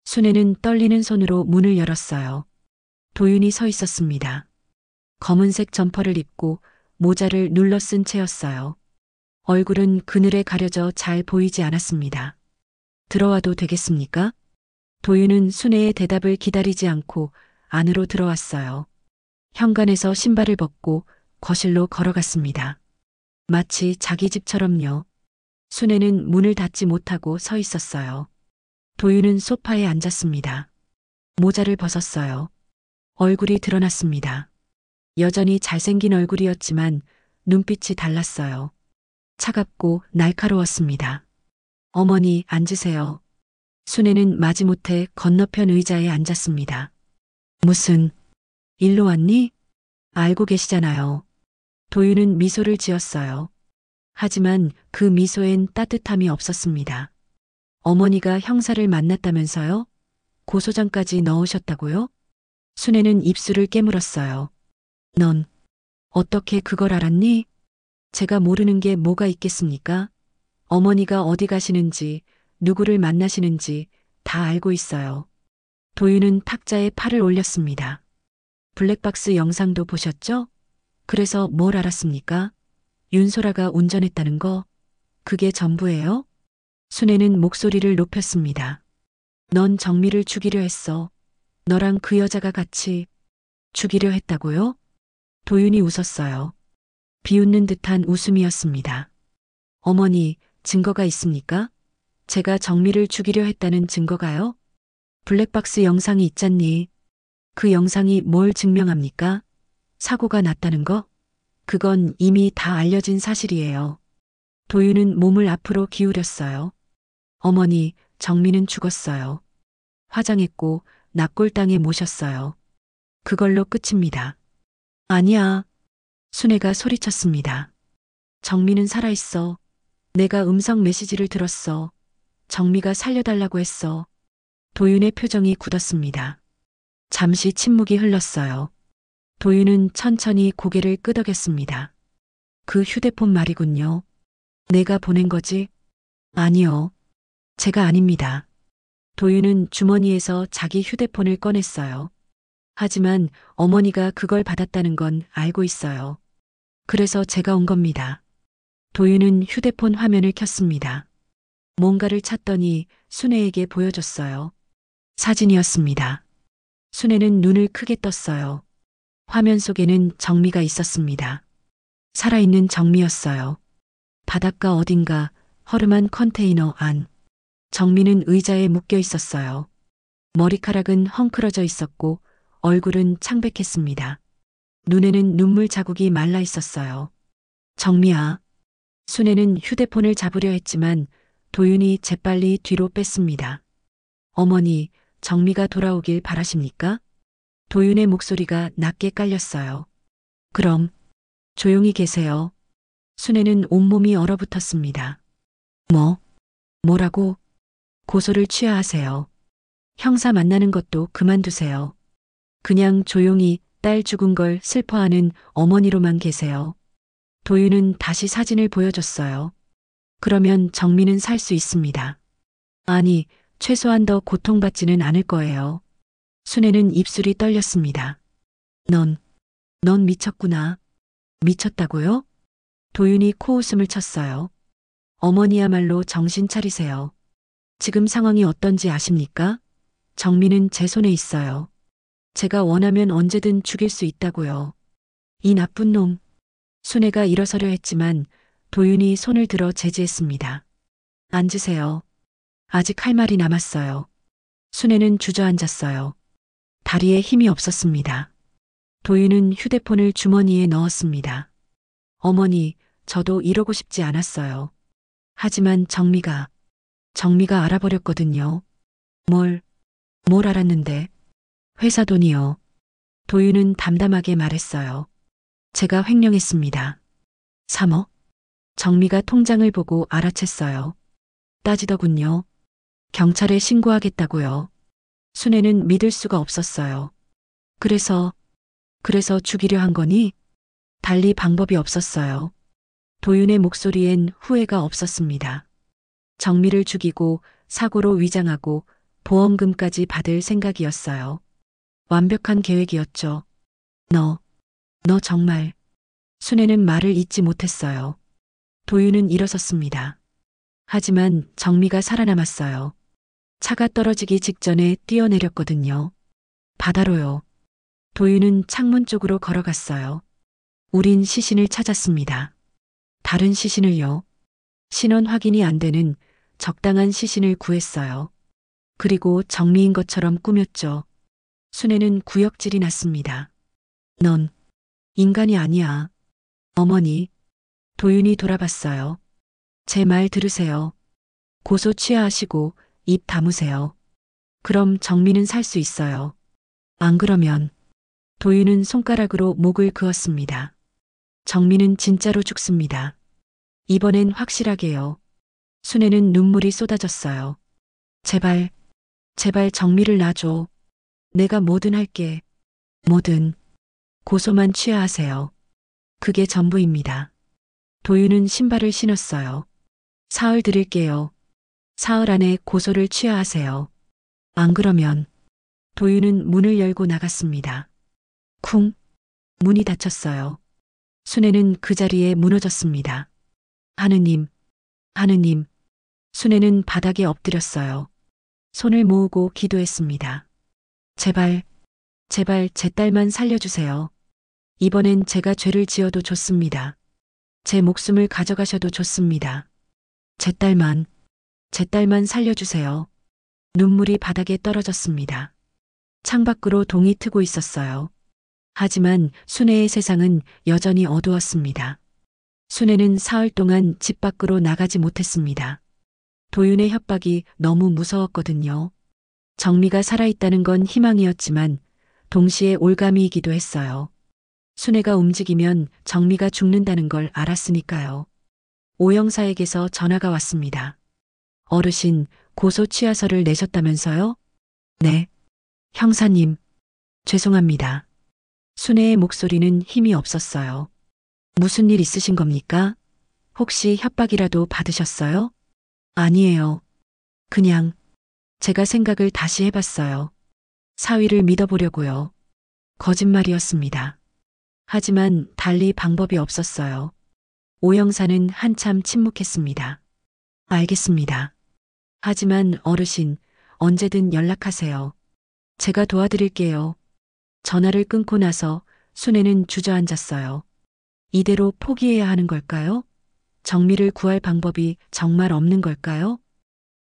순애는 떨리는 손으로 문을 열었어요. 도윤이 서 있었습니다. 검은색 점퍼를 입고 모자를 눌러 쓴 채였어요. 얼굴은 그늘에 가려져 잘 보이지 않았습니다. 들어와도 되겠습니까? 도윤은 순애의 대답을 기다리지 않고 안으로 들어왔어요. 현관에서 신발을 벗고 거실로 걸어갔습니다. 마치 자기 집처럼요. 순애는 문을 닫지 못하고 서 있었어요. 도윤은 소파에 앉았습니다. 모자를 벗었어요. 얼굴이 드러났습니다. 여전히 잘생긴 얼굴이었지만 눈빛이 달랐어요. 차갑고 날카로웠습니다. 어머니, 앉으세요. 순애는 마지못해 건너편 의자에 앉았습니다. 무슨, 일로 왔니? 알고 계시잖아요. 도윤은 미소를 지었어요. 하지만 그 미소엔 따뜻함이 없었습니다. 어머니가 형사를 만났다면서요? 고소장까지 넣으셨다고요? 순애는 입술을 깨물었어요. 넌 어떻게 그걸 알았니? 제가 모르는 게 뭐가 있겠습니까? 어머니가 어디 가시는지, 누구를 만나시는지 다 알고 있어요. 도윤은 탁자에 팔을 올렸습니다. 블랙박스 영상도 보셨죠? 그래서 뭘 알았습니까? 윤소라가 운전했다는 거, 그게 전부예요? 순애는 목소리를 높였습니다. 넌 정미를 죽이려 했어. 너랑 그 여자가 같이 죽이려 했다고요? 도윤이 웃었어요. 비웃는 듯한 웃음이었습니다. 어머니, 증거가 있습니까? 제가 정미를 죽이려 했다는 증거가요? 블랙박스 영상이 있잖니. 그 영상이 뭘 증명합니까? 사고가 났다는 거? 그건 이미 다 알려진 사실이에요. 도윤은 몸을 앞으로 기울였어요. 어머니, 정미는 죽었어요. 화장했고 낙골당에 모셨어요. 그걸로 끝입니다. 아니야. 순애가 소리쳤습니다. 정미는 살아있어. 내가 음성 메시지를 들었어. 정미가 살려달라고 했어. 도윤의 표정이 굳었습니다. 잠시 침묵이 흘렀어요. 도윤은 천천히 고개를 끄덕였습니다. 그 휴대폰 말이군요. 내가 보낸 거지? 아니요. 제가 아닙니다. 도윤은 주머니에서 자기 휴대폰을 꺼냈어요. 하지만 어머니가 그걸 받았다는 건 알고 있어요. 그래서 제가 온 겁니다. 도윤은 휴대폰 화면을 켰습니다. 뭔가를 찾더니 순애에게 보여줬어요. 사진이었습니다. 순애는 눈을 크게 떴어요. 화면 속에는 정미가 있었습니다. 살아있는 정미였어요. 바닷가 어딘가 허름한 컨테이너 안. 정미는 의자에 묶여 있었어요. 머리카락은 헝클어져 있었고 얼굴은 창백했습니다. 눈에는 눈물 자국이 말라 있었어요. 정미야. 순애는 휴대폰을 잡으려 했지만 도윤이 재빨리 뒤로 뺐습니다. 어머니, 정미가 돌아오길 바라십니까? 도윤의 목소리가 낮게 깔렸어요. 그럼 조용히 계세요. 순애는 온몸이 얼어붙었습니다. 뭐라고? 고소를 취하하세요. 형사 만나는 것도 그만두세요. 그냥 조용히 딸 죽은 걸 슬퍼하는 어머니로만 계세요. 도윤은 다시 사진을 보여줬어요. 그러면 정미는 살 수 있습니다. 아니, 최소한 더 고통받지는 않을 거예요. 순애는 입술이 떨렸습니다. 넌 미쳤구나. 미쳤다고요? 도윤이 코웃음을 쳤어요. 어머니야말로 정신 차리세요. 지금 상황이 어떤지 아십니까? 정미는 제 손에 있어요. 제가 원하면 언제든 죽일 수 있다고요. 이 나쁜 놈. 순애가 일어서려 했지만 도윤이 손을 들어 제지했습니다. 앉으세요. 아직 할 말이 남았어요. 순애는 주저앉았어요. 다리에 힘이 없었습니다. 도윤은 휴대폰을 주머니에 넣었습니다. 어머니, 저도 이러고 싶지 않았어요. 하지만 정미가 알아버렸거든요. 뭘 알았는데? 회사 돈이요. 도윤은 담담하게 말했어요. 제가 횡령했습니다. 3억? 정미가 통장을 보고 알아챘어요. 따지더군요. 경찰에 신고하겠다고요. 순애는 믿을 수가 없었어요. 그래서 죽이려 한 거니? 달리 방법이 없었어요. 도윤의 목소리엔 후회가 없었습니다. 정미를 죽이고 사고로 위장하고 보험금까지 받을 생각이었어요. 완벽한 계획이었죠. 너 정말. 순애는 말을 잇지 못했어요. 도윤은 일어섰습니다. 하지만 정미가 살아남았어요. 차가 떨어지기 직전에 뛰어내렸거든요. 바다로요. 도윤은 창문 쪽으로 걸어갔어요. 우린 시신을 찾았습니다. 다른 시신을요. 신원 확인이 안 되는 적당한 시신을 구했어요. 그리고 정미인 것처럼 꾸몄죠. 순애는 구역질이 났습니다. 넌 인간이 아니야. 어머니. 도윤이 돌아봤어요. 제 말 들으세요. 고소 취하하시고 입 다무세요. 그럼 정미는 살 수 있어요. 안 그러면. 도윤은 손가락으로 목을 그었습니다. 정미는 진짜로 죽습니다. 이번엔 확실하게요. 순애는 눈물이 쏟아졌어요. 제발, 제발 정미를 놔줘. 내가 뭐든 할게. 뭐든. 고소만 취하하세요. 그게 전부입니다. 도윤은 신발을 신었어요. 사흘 드릴게요. 사흘 안에 고소를 취하하세요. 안 그러면 도윤은 문을 열고 나갔습니다. 쿵. 문이 닫혔어요. 순애는 그 자리에 무너졌습니다. 하느님, 하느님. 순애는 바닥에 엎드렸어요. 손을 모으고 기도했습니다. 제발, 제발 제 딸만 살려주세요. 이번엔 제가 죄를 지어도 좋습니다. 제 목숨을 가져가셔도 좋습니다. 제 딸만 살려주세요. 눈물이 바닥에 떨어졌습니다. 창밖으로 동이 트고 있었어요. 하지만 순애의 세상은 여전히 어두웠습니다. 순애는 사흘 동안 집 밖으로 나가지 못했습니다. 도윤의 협박이 너무 무서웠거든요. 정미가 살아있다는 건 희망이었지만 동시에 올감이이기도 했어요. 순애가 움직이면 정미가 죽는다는 걸 알았으니까요. 오영사에게서 전화가 왔습니다. 어르신, 고소 취하서를 내셨다면서요? 네. 형사님, 죄송합니다. 순애의 목소리는 힘이 없었어요. 무슨 일 있으신 겁니까? 혹시 협박이라도 받으셨어요? 아니에요. 그냥 제가 생각을 다시 해봤어요. 사위를 믿어보려고요. 거짓말이었습니다. 하지만 달리 방법이 없었어요. 오영사는 한참 침묵했습니다. 알겠습니다. 하지만 어르신, 언제든 연락하세요. 제가 도와드릴게요. 전화를 끊고 나서 순애는 주저앉았어요. 이대로 포기해야 하는 걸까요? 정미를 구할 방법이 정말 없는 걸까요?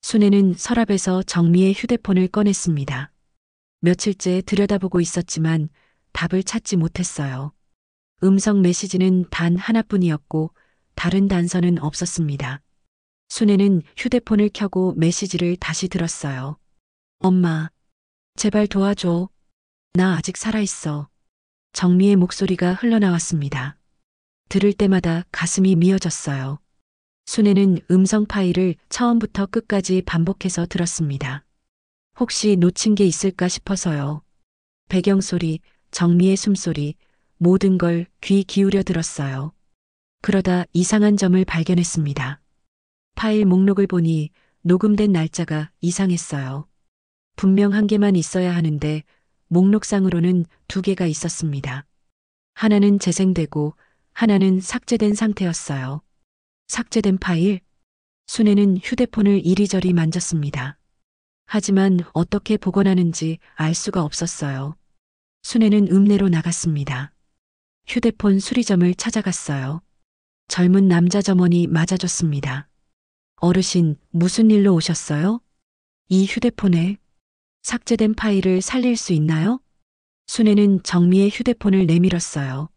순애는 서랍에서 정미의 휴대폰을 꺼냈습니다. 며칠째 들여다보고 있었지만 답을 찾지 못했어요. 음성 메시지는 단 하나뿐이었고 다른 단서는 없었습니다. 순애는 휴대폰을 켜고 메시지를 다시 들었어요. 엄마, 제발 도와줘. 나 아직 살아있어. 정미의 목소리가 흘러나왔습니다. 들을 때마다 가슴이 미어졌어요. 순애는 음성 파일을 처음부터 끝까지 반복해서 들었습니다. 혹시 놓친 게 있을까 싶어서요. 배경소리, 정미의 숨소리, 모든 걸 귀 기울여 들었어요. 그러다 이상한 점을 발견했습니다. 파일 목록을 보니 녹음된 날짜가 이상했어요. 분명 한 개만 있어야 하는데 목록상으로는 두 개가 있었습니다. 하나는 재생되고 하나는 삭제된 상태였어요. 삭제된 파일? 순애는 휴대폰을 이리저리 만졌습니다. 하지만 어떻게 복원하는지 알 수가 없었어요. 순애는 읍내로 나갔습니다. 휴대폰 수리점을 찾아갔어요. 젊은 남자 점원이 맞아줬습니다. 어르신, 무슨 일로 오셨어요? 이 휴대폰에 삭제된 파일을 살릴 수 있나요? 순애는 정미의 휴대폰을 내밀었어요.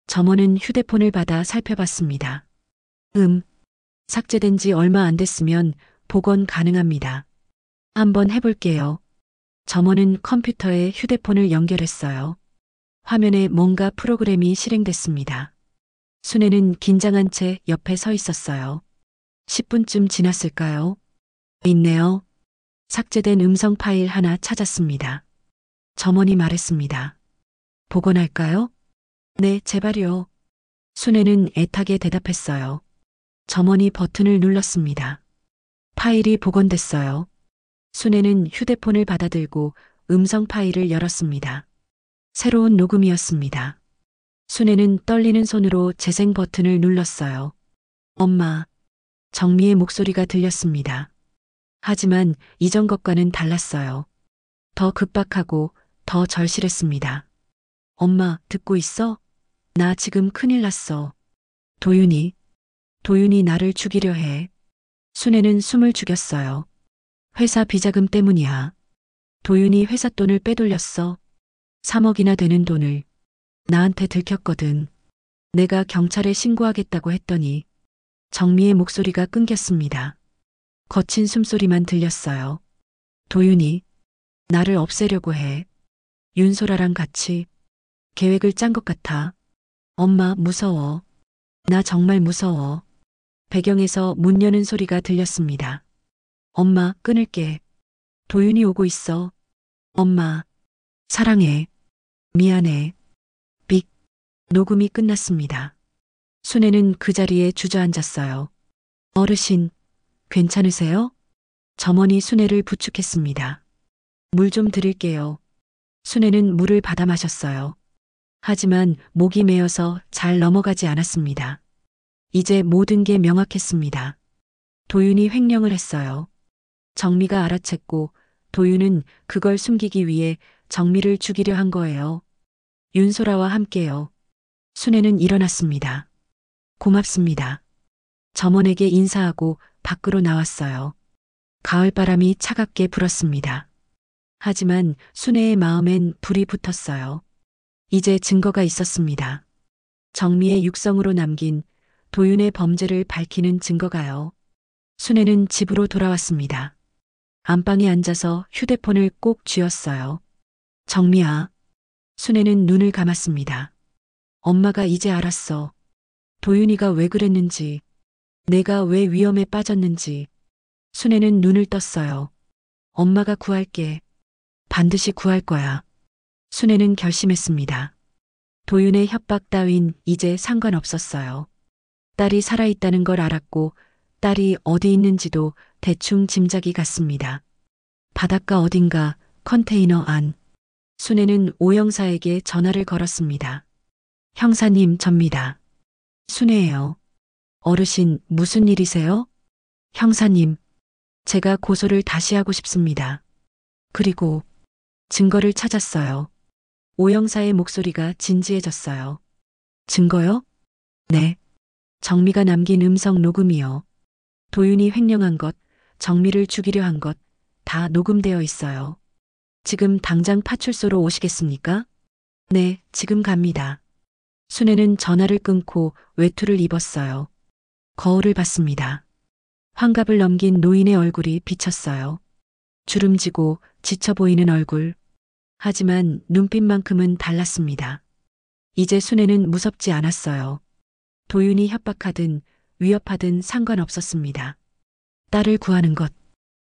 점원은 휴대폰을 받아 살펴봤습니다. 삭제된 지 얼마 안 됐으면 복원 가능합니다. 한번 해볼게요. 점원은 컴퓨터에 휴대폰을 연결했어요. 화면에 뭔가 프로그램이 실행됐습니다. 순애는 긴장한 채 옆에 서 있었어요. 10분쯤 지났을까요? 있네요. 삭제된 음성 파일 하나 찾았습니다. 점원이 말했습니다. 복원할까요? 네, 제발요. 순애는 애타게 대답했어요. 점원이 버튼을 눌렀습니다. 파일이 복원됐어요. 순애는 휴대폰을 받아들고 음성 파일을 열었습니다. 새로운 녹음이었습니다. 순애는 떨리는 손으로 재생 버튼을 눌렀어요. 엄마, 정미의 목소리가 들렸습니다. 하지만 이전 것과는 달랐어요. 더 급박하고 더 절실했습니다. 엄마, 듣고 있어? 나 지금 큰일 났어. 도윤이 나를 죽이려 해. 순애는 숨을 죽였어요. 회사 비자금 때문이야. 도윤이 회사 돈을 빼돌렸어. 3억이나 되는 돈을. 나한테 들켰거든. 내가 경찰에 신고하겠다고 했더니 정미의 목소리가 끊겼습니다. 거친 숨소리만 들렸어요. 도윤이 나를 없애려고 해. 윤소라랑 같이 계획을 짠 것 같아. 엄마, 무서워. 나 정말 무서워. 배경에서 문 여는 소리가 들렸습니다. 엄마, 끊을게. 도윤이 오고 있어. 엄마, 사랑해. 미안해. 빅. 녹음이 끝났습니다. 순애는 그 자리에 주저앉았어요. 어르신, 괜찮으세요? 점원이 순애를 부축했습니다. 물 좀 드릴게요. 순애는 물을 받아 마셨어요. 하지만 목이 메어서 잘 넘어가지 않았습니다. 이제 모든 게 명확했습니다. 도윤이 횡령을 했어요. 정미가 알아챘고 도윤은 그걸 숨기기 위해 정미를 죽이려 한 거예요. 윤소라와 함께요. 순애는 일어났습니다. 고맙습니다. 점원에게 인사하고 밖으로 나왔어요. 가을바람이 차갑게 불었습니다. 하지만 순애의 마음엔 불이 붙었어요. 이제 증거가 있었습니다. 정미의 육성으로 남긴 도윤의 범죄를 밝히는 증거가요. 순애는 집으로 돌아왔습니다. 안방에 앉아서 휴대폰을 꼭 쥐었어요. 정미야. 순애는 눈을 감았습니다. 엄마가 이제 알았어. 도윤이가 왜 그랬는지, 내가 왜 위험에 빠졌는지. 순애는 눈을 떴어요. 엄마가 구할게. 반드시 구할 거야. 순애는 결심했습니다. 도윤의 협박 따윈 이제 상관없었어요. 딸이 살아있다는 걸 알았고 딸이 어디 있는지도 대충 짐작이 갔습니다. 바닷가 어딘가 컨테이너 안. 순애는 오영사에게 전화를 걸었습니다. 형사님, 접니다. 순애예요. 어르신, 무슨 일이세요? 형사님, 제가 고소를 다시 하고 싶습니다. 그리고 증거를 찾았어요. 오영사의 목소리가 진지해졌어요. 증거요? 네. 정미가 남긴 음성 녹음이요. 도윤이 횡령한 것, 정미를 죽이려 한 것, 다 녹음되어 있어요. 지금 당장 파출소로 오시겠습니까? 네, 지금 갑니다. 순애는 전화를 끊고 외투를 입었어요. 거울을 봤습니다. 환갑을 넘긴 노인의 얼굴이 비쳤어요. 주름지고 지쳐 보이는 얼굴. 하지만 눈빛만큼은 달랐습니다. 이제 순애는 무섭지 않았어요. 도윤이 협박하든 위협하든 상관없었습니다. 딸을 구하는 것.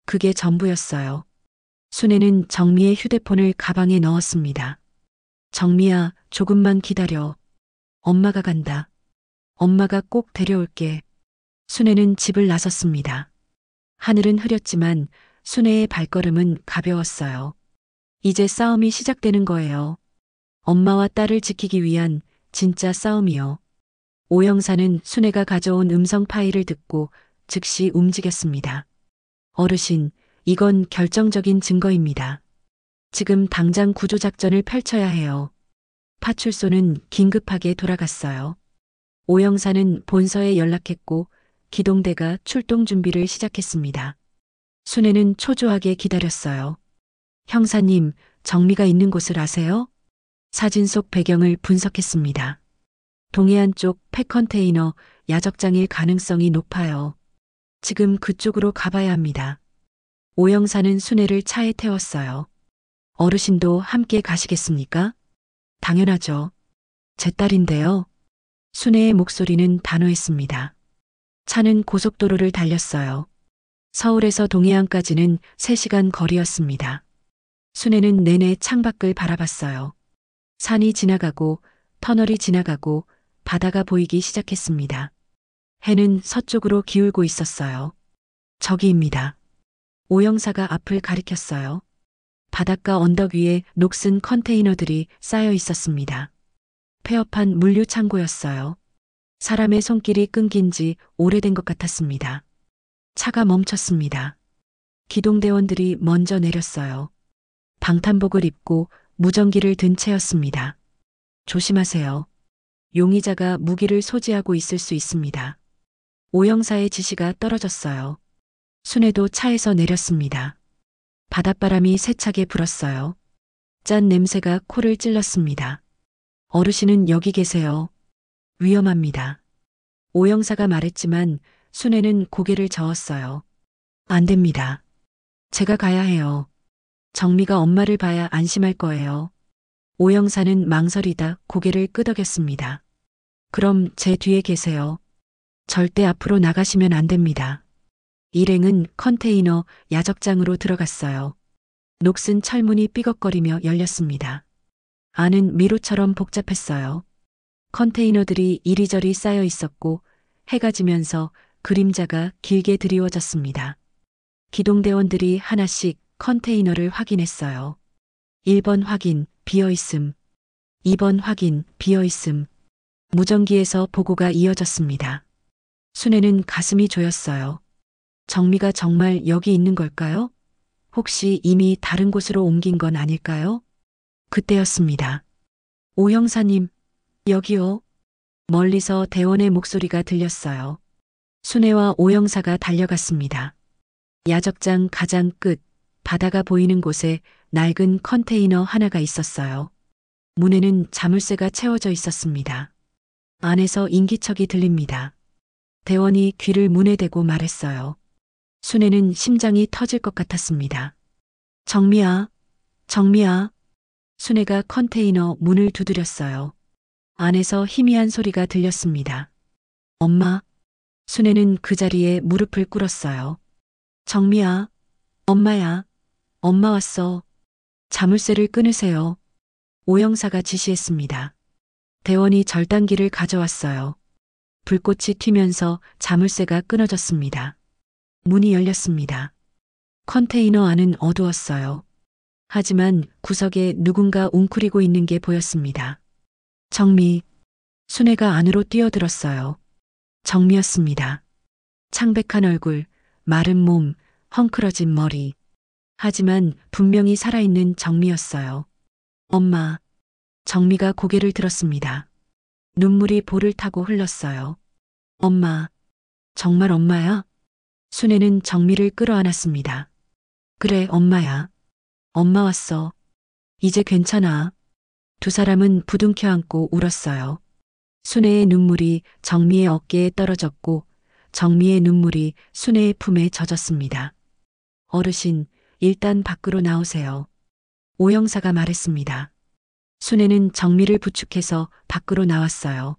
그게 전부였어요. 순애는 정미의 휴대폰을 가방에 넣었습니다. 정미야, 조금만 기다려. 엄마가 간다. 엄마가 꼭 데려올게. 순애는 집을 나섰습니다. 하늘은 흐렸지만 순애의 발걸음은 가벼웠어요. 이제 싸움이 시작되는 거예요. 엄마와 딸을 지키기 위한 진짜 싸움이요. 오영사는 순애가 가져온 음성 파일을 듣고 즉시 움직였습니다. 어르신, 이건 결정적인 증거입니다. 지금 당장 구조작전을 펼쳐야 해요. 파출소는 긴급하게 돌아갔어요. 오영사는 본서에 연락했고 기동대가 출동 준비를 시작했습니다. 순애는 초조하게 기다렸어요. 형사님, 정미가 있는 곳을 아세요? 사진 속 배경을 분석했습니다. 동해안 쪽 폐컨테이너 야적장일 가능성이 높아요. 지금 그쪽으로 가봐야 합니다. 오영사는 순애를 차에 태웠어요. 어르신도 함께 가시겠습니까? 당연하죠. 제 딸인데요. 순애의 목소리는 단호했습니다. 차는 고속도로를 달렸어요. 서울에서 동해안까지는 3시간 거리였습니다. 순애는 내내 창밖을 바라봤어요. 산이 지나가고 터널이 지나가고 바다가 보이기 시작했습니다. 해는 서쪽으로 기울고 있었어요. 저기입니다. 오영사가 앞을 가리켰어요. 바닷가 언덕 위에 녹슨 컨테이너들이 쌓여 있었습니다. 폐업한 물류 창고였어요. 사람의 손길이 끊긴 지 오래된 것 같았습니다. 차가 멈췄습니다. 기동대원들이 먼저 내렸어요. 방탄복을 입고 무전기를 든 채였습니다. 조심하세요. 용의자가 무기를 소지하고 있을 수 있습니다. 오영사의 지시가 떨어졌어요. 순애도 차에서 내렸습니다. 바닷바람이 세차게 불었어요. 짠 냄새가 코를 찔렀습니다. 어르신은 여기 계세요. 위험합니다. 오영사가 말했지만 순애는 고개를 저었어요. 안 됩니다. 제가 가야 해요. 정미가 엄마를 봐야 안심할 거예요. 오영사는 망설이다 고개를 끄덕였습니다. 그럼 제 뒤에 계세요. 절대 앞으로 나가시면 안 됩니다. 일행은 컨테이너 야적장으로 들어갔어요. 녹슨 철문이 삐걱거리며 열렸습니다. 안은 미로처럼 복잡했어요. 컨테이너들이 이리저리 쌓여 있었고 해가 지면서 그림자가 길게 드리워졌습니다. 기동대원들이 하나씩 컨테이너를 확인했어요. 1번 확인, 비어있음. 2번 확인, 비어있음. 무전기에서 보고가 이어졌습니다. 순애는 가슴이 조였어요. 정미가 정말 여기 있는 걸까요? 혹시 이미 다른 곳으로 옮긴 건 아닐까요? 그때였습니다. 오 형사님, 여기요. 멀리서 대원의 목소리가 들렸어요. 순애와 오 형사가 달려갔습니다. 야적장 가장 끝, 바다가 보이는 곳에 낡은 컨테이너 하나가 있었어요. 문에는 자물쇠가 채워져 있었습니다. 안에서 인기척이 들립니다. 대원이 귀를 문에 대고 말했어요. 순애는 심장이 터질 것 같았습니다. 정미야, 정미야. 순애가 컨테이너 문을 두드렸어요. 안에서 희미한 소리가 들렸습니다. 엄마. 순애는 그 자리에 무릎을 꿇었어요. 정미야, 엄마야, 엄마 왔어. 자물쇠를 끊으세요. 오 형사가 지시했습니다. 대원이 절단기를 가져왔어요. 불꽃이 튀면서 자물쇠가 끊어졌습니다. 문이 열렸습니다. 컨테이너 안은 어두웠어요. 하지만 구석에 누군가 웅크리고 있는 게 보였습니다. 정미. 순애가 안으로 뛰어들었어요. 정미였습니다. 창백한 얼굴, 마른 몸, 헝클어진 머리. 하지만 분명히 살아있는 정미였어요. 엄마. 정미가 고개를 들었습니다. 눈물이 볼을 타고 흘렀어요. 엄마. 정말 엄마야? 순애는 정미를 끌어안았습니다. 그래, 엄마야. 엄마 왔어. 이제 괜찮아. 두 사람은 부둥켜 안고 울었어요. 순애의 눈물이 정미의 어깨에 떨어졌고 정미의 눈물이 순애의 품에 젖었습니다. 어르신, 일단 밖으로 나오세요. 오 형사가 말했습니다. 순애는 정미를 부축해서 밖으로 나왔어요.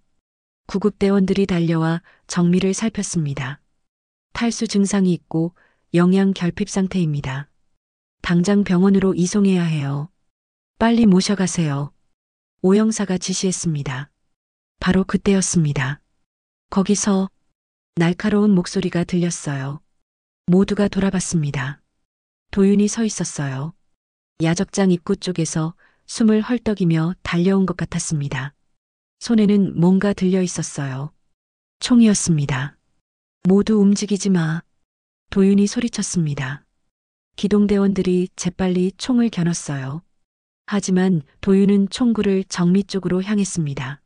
구급대원들이 달려와 정미를 살폈습니다. 탈수 증상이 있고 영양 결핍 상태입니다. 당장 병원으로 이송해야 해요. 빨리 모셔가세요. 오 형사가 지시했습니다. 바로 그때였습니다. 거기서 날카로운 목소리가 들렸어요. 모두가 돌아봤습니다. 도윤이 서 있었어요. 야적장 입구 쪽에서 숨을 헐떡이며 달려온 것 같았습니다. 손에는 뭔가 들려 있었어요. 총이었습니다. 모두 움직이지 마. 도윤이 소리쳤습니다. 기동대원들이 재빨리 총을 겨눴어요. 하지만 도윤은 총구를 정미 쪽으로 향했습니다.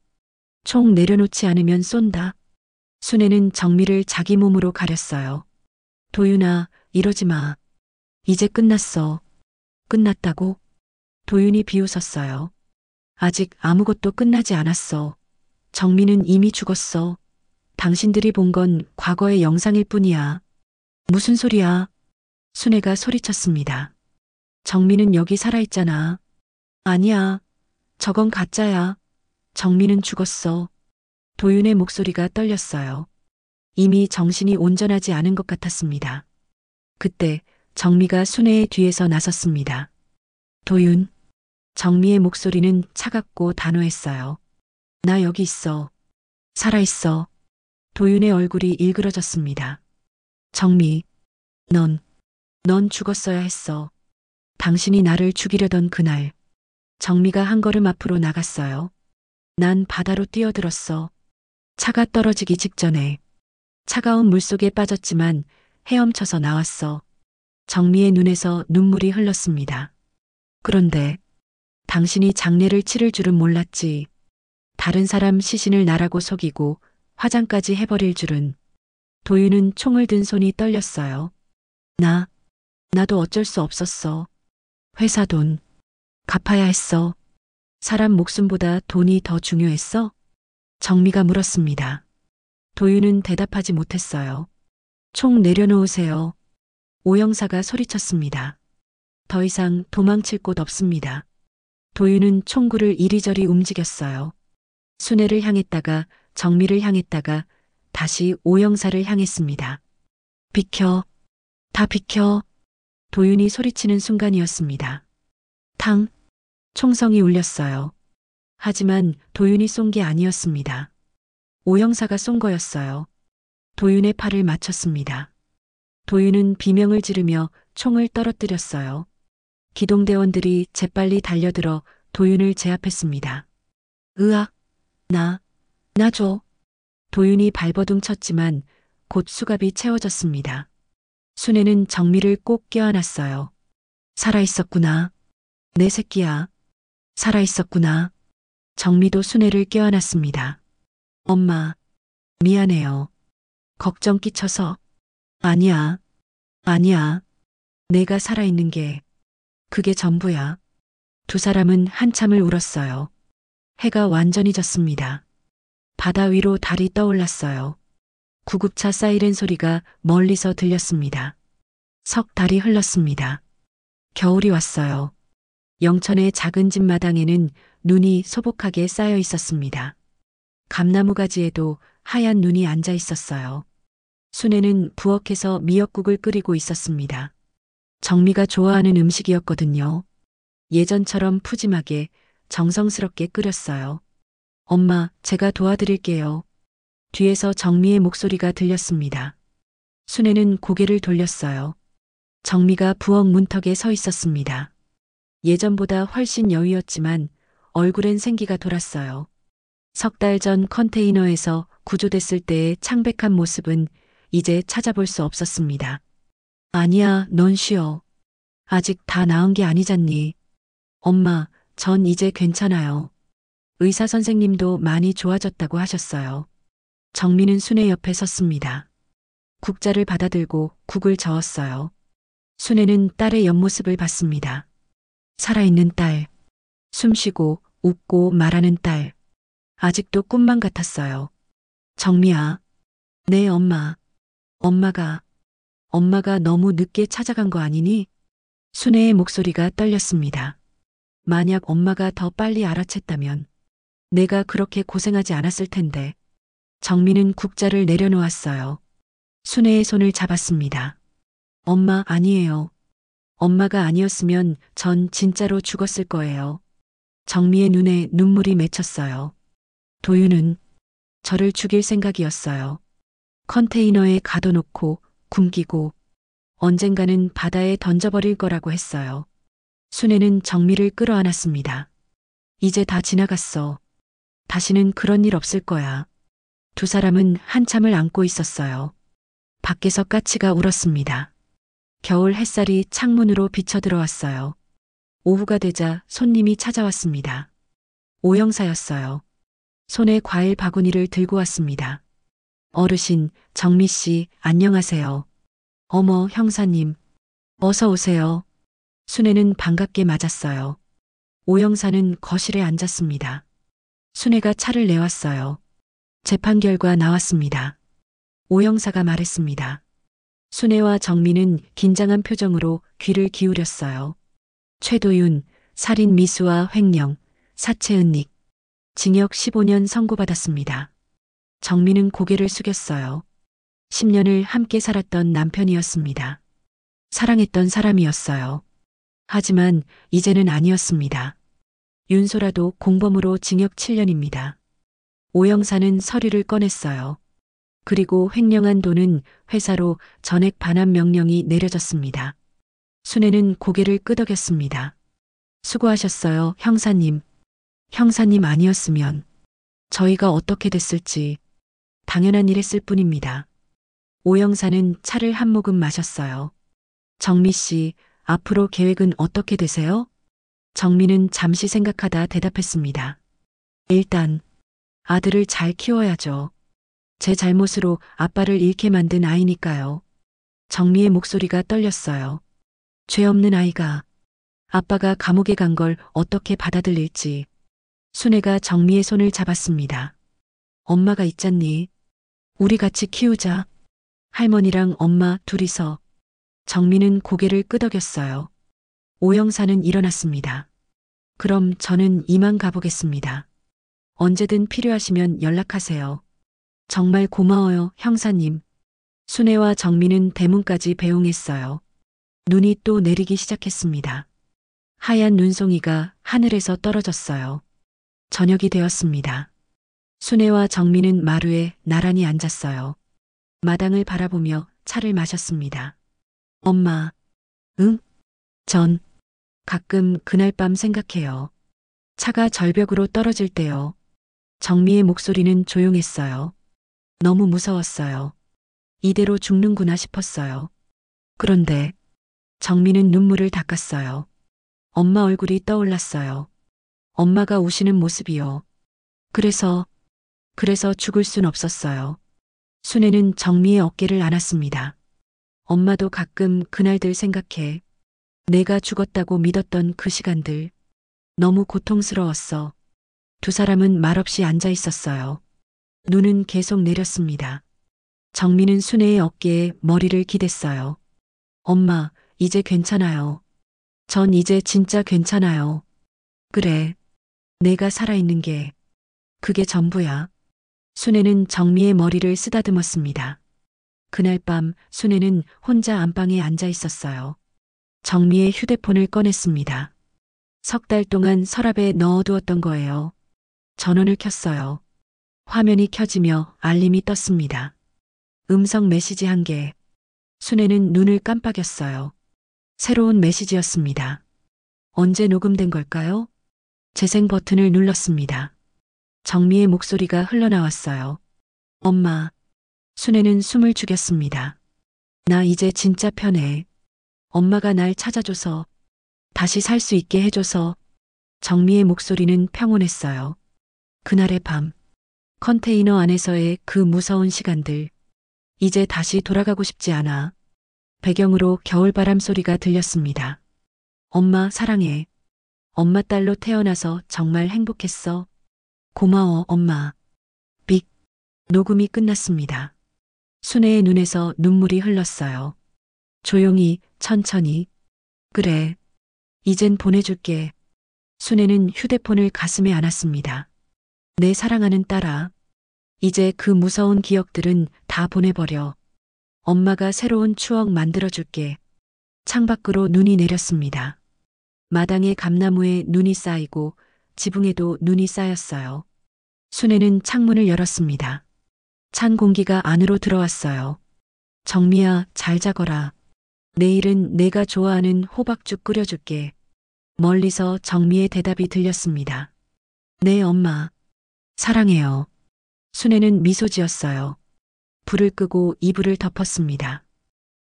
총 내려놓지 않으면 쏜다. 순애는 정미를 자기 몸으로 가렸어요. 도윤아, 이러지 마. 이제 끝났어. 끝났다고? 도윤이 비웃었어요. 아직 아무것도 끝나지 않았어. 정미는 이미 죽었어. 당신들이 본 건 과거의 영상일 뿐이야. 무슨 소리야? 순애가 소리쳤습니다. 정미는 여기 살아있잖아. 아니야. 저건 가짜야. 정미는 죽었어. 도윤의 목소리가 떨렸어요. 이미 정신이 온전하지 않은 것 같았습니다. 그때 정미가 순애의 뒤에서 나섰습니다. 도윤. 정미의 목소리는 차갑고 단호했어요. 나 여기 있어. 살아있어. 도윤의 얼굴이 일그러졌습니다. 정미. 넌 죽었어야 했어. 당신이 나를 죽이려던 그날. 정미가 한 걸음 앞으로 나갔어요. 난 바다로 뛰어들었어. 차가 떨어지기 직전에. 차가운 물속에 빠졌지만 헤엄쳐서 나왔어. 정미의 눈에서 눈물이 흘렀습니다. 그런데 당신이 장례를 치를 줄은 몰랐지. 다른 사람 시신을 나라고 속이고 화장까지 해버릴 줄은. 도윤은 총을 든 손이 떨렸어요. 나도 어쩔 수 없었어. 회사 돈 갚아야 했어. 사람 목숨보다 돈이 더 중요했어? 정미가 물었습니다. 도윤은 대답하지 못했어요. 총 내려놓으세요. 오 형사가 소리쳤습니다. 더 이상 도망칠 곳 없습니다. 도윤은 총구를 이리저리 움직였어요. 순애를 향했다가 정미를 향했다가 다시 오영사를 향했습니다. 비켜. 다 비켜. 도윤이 소리치는 순간이었습니다. 탕. 총성이 울렸어요. 하지만 도윤이 쏜 게 아니었습니다. 오영사가 쏜 거였어요. 도윤의 팔을 맞췄습니다. 도윤은 비명을 지르며 총을 떨어뜨렸어요. 기동대원들이 재빨리 달려들어 도윤을 제압했습니다. 으악, 나 줘. 도윤이 발버둥 쳤지만 곧 수갑이 채워졌습니다. 순애는 정미를 꼭 껴안았어요. 살아있었구나. 내 새끼야. 살아있었구나. 정미도 순애를 껴안았습니다. 엄마, 미안해요. 걱정 끼쳐서. 아니야. 아니야. 내가 살아있는 게 그게 전부야. 두 사람은 한참을 울었어요. 해가 완전히 졌습니다. 바다 위로 달이 떠올랐어요. 구급차 사이렌 소리가 멀리서 들렸습니다. 석 달이 흘렀습니다. 겨울이 왔어요. 영천의 작은 집 마당에는 눈이 소복하게 쌓여 있었습니다. 감나무 가지에도 하얀 눈이 앉아 있었어요. 순애는 부엌에서 미역국을 끓이고 있었습니다. 정미가 좋아하는 음식이었거든요. 예전처럼 푸짐하게 정성스럽게 끓였어요. 엄마, 제가 도와드릴게요. 뒤에서 정미의 목소리가 들렸습니다. 순애는 고개를 돌렸어요. 정미가 부엌 문턱에 서 있었습니다. 예전보다 훨씬 여유였지만 얼굴엔 생기가 돌았어요. 석 달 전 컨테이너에서 구조됐을 때의 창백한 모습은 이제 찾아볼 수 없었습니다. 아니야, 넌 쉬어. 아직 다 나은 게 아니잖니. 엄마, 전 이제 괜찮아요. 의사 선생님도 많이 좋아졌다고 하셨어요. 정미는 순애 옆에 섰습니다. 국자를 받아들고 국을 저었어요. 순애는 딸의 옆모습을 봤습니다. 살아있는 딸. 숨쉬고 웃고 말하는 딸. 아직도 꿈만 같았어요. 정미야. 네, 엄마. 엄마가 너무 늦게 찾아간 거 아니니? 순애의 목소리가 떨렸습니다. 만약 엄마가 더 빨리 알아챘다면 내가 그렇게 고생하지 않았을 텐데. 정미는 국자를 내려놓았어요. 순애의 손을 잡았습니다. 엄마, 아니에요. 엄마가 아니었으면 전 진짜로 죽었을 거예요. 정미의 눈에 눈물이 맺혔어요. 도윤은 저를 죽일 생각이었어요. 컨테이너에 가둬놓고 굶기고 언젠가는 바다에 던져버릴 거라고 했어요. 순애는 정미를 끌어안았습니다. 이제 다 지나갔어. 다시는 그런 일 없을 거야. 두 사람은 한참을 안고 있었어요. 밖에서 까치가 울었습니다. 겨울 햇살이 창문으로 비쳐 들어왔어요. 오후가 되자 손님이 찾아왔습니다. 오영사였어요. 손에 과일 바구니를 들고 왔습니다. 어르신, 정미 씨, 안녕하세요. 어머, 형사님. 어서 오세요. 순애는 반갑게 맞았어요. 오영사는 거실에 앉았습니다. 순애가 차를 내왔어요. 재판 결과 나왔습니다. 오영사가 말했습니다. 순애와 정미는 긴장한 표정으로 귀를 기울였어요. 최도윤, 살인 미수와 횡령, 사체 은닉, 징역 15년 선고받았습니다. 정미는 고개를 숙였어요. 10년을 함께 살았던 남편이었습니다. 사랑했던 사람이었어요. 하지만 이제는 아니었습니다. 윤소라도 공범으로 징역 7년입니다. 오영사는 서류를 꺼냈어요. 그리고 횡령한 돈은 회사로 전액 반환 명령이 내려졌습니다. 순애는 고개를 끄덕였습니다. 수고하셨어요, 형사님. 형사님 아니었으면 저희가 어떻게 됐을지 당연한 일 했을 뿐입니다. 오영사는 차를 한 모금 마셨어요. 정미 씨, 앞으로 계획은 어떻게 되세요? 정미는 잠시 생각하다 대답했습니다. 일단 아들을 잘 키워야죠. 제 잘못으로 아빠를 잃게 만든 아이니까요. 정미의 목소리가 떨렸어요. 죄 없는 아이가 아빠가 감옥에 간 걸 어떻게 받아들일지. 순애가 정미의 손을 잡았습니다. 엄마가 있잖니. 우리 같이 키우자. 할머니랑 엄마 둘이서. 정미는 고개를 끄덕였어요. 오영사는 일어났습니다. 그럼 저는 이만 가보겠습니다. 언제든 필요하시면 연락하세요. 정말 고마워요, 형사님. 순애와 정민은 대문까지 배웅했어요. 눈이 또 내리기 시작했습니다. 하얀 눈송이가 하늘에서 떨어졌어요. 저녁이 되었습니다. 순애와 정민은 마루에 나란히 앉았어요. 마당을 바라보며 차를 마셨습니다. 엄마, 응? 전 가끔 그날 밤 생각해요. 차가 절벽으로 떨어질 때요. 정미의 목소리는 조용했어요. 너무 무서웠어요. 이대로 죽는구나 싶었어요. 그런데 정미는 눈물을 닦았어요. 엄마 얼굴이 떠올랐어요. 엄마가 우시는 모습이요. 그래서 죽을 순 없었어요. 순애는 정미의 어깨를 안았습니다. 엄마도 가끔 그날들 생각해. 내가 죽었다고 믿었던 그 시간들. 너무 고통스러웠어. 두 사람은 말없이 앉아 있었어요. 눈은 계속 내렸습니다. 정미는 순애의 어깨에 머리를 기댔어요. 엄마, 이제 괜찮아요. 전 이제 진짜 괜찮아요. 그래. 내가 살아있는 게 그게 전부야. 순애는 정미의 머리를 쓰다듬었습니다. 그날 밤 순애는 혼자 안방에 앉아 있었어요. 정미의 휴대폰을 꺼냈습니다. 석 달 동안 서랍에 넣어두었던 거예요. 전원을 켰어요. 화면이 켜지며 알림이 떴습니다. 음성 메시지 1개. 순애는 눈을 깜빡였어요. 새로운 메시지였습니다. 언제 녹음된 걸까요? 재생 버튼을 눌렀습니다. 정미의 목소리가 흘러나왔어요. 엄마. 순애는 숨을 죽였습니다. 나 이제 진짜 편해. 엄마가 날 찾아줘서, 다시 살 수 있게 해줘서. 정미의 목소리는 평온했어요. 그날의 밤, 컨테이너 안에서의 그 무서운 시간들. 이제 다시 돌아가고 싶지 않아. 배경으로 겨울바람 소리가 들렸습니다. 엄마 사랑해. 엄마 딸로 태어나서 정말 행복했어. 고마워, 엄마. 빅. 녹음이 끝났습니다. 순애의 눈에서 눈물이 흘렀어요. 조용히, 천천히. 그래. 이젠 보내줄게. 순애는 휴대폰을 가슴에 안았습니다. 내 사랑하는 딸아. 이제 그 무서운 기억들은 다 보내버려. 엄마가 새로운 추억 만들어줄게. 창밖으로 눈이 내렸습니다. 마당에 감나무에 눈이 쌓이고 지붕에도 눈이 쌓였어요. 순애는 창문을 열었습니다. 찬 공기가 안으로 들어왔어요. 정미야, 잘 자거라. 내일은 내가 좋아하는 호박죽 끓여줄게. 멀리서 정미의 대답이 들렸습니다. 네, 엄마. 사랑해요. 순애는 미소 지었어요. 불을 끄고 이불을 덮었습니다.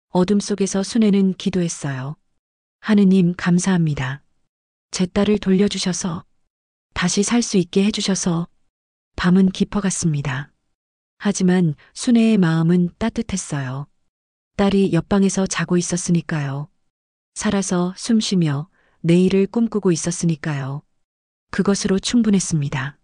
어둠 속에서 순애는 기도했어요. 하느님 감사합니다. 제 딸을 돌려주셔서, 다시 살 수 있게 해주셔서. 밤은 깊어갔습니다. 하지만 순애의 마음은 따뜻했어요. 딸이 옆방에서 자고 있었으니까요. 살아서 숨쉬며 내일을 꿈꾸고 있었으니까요. 그것으로 충분했습니다.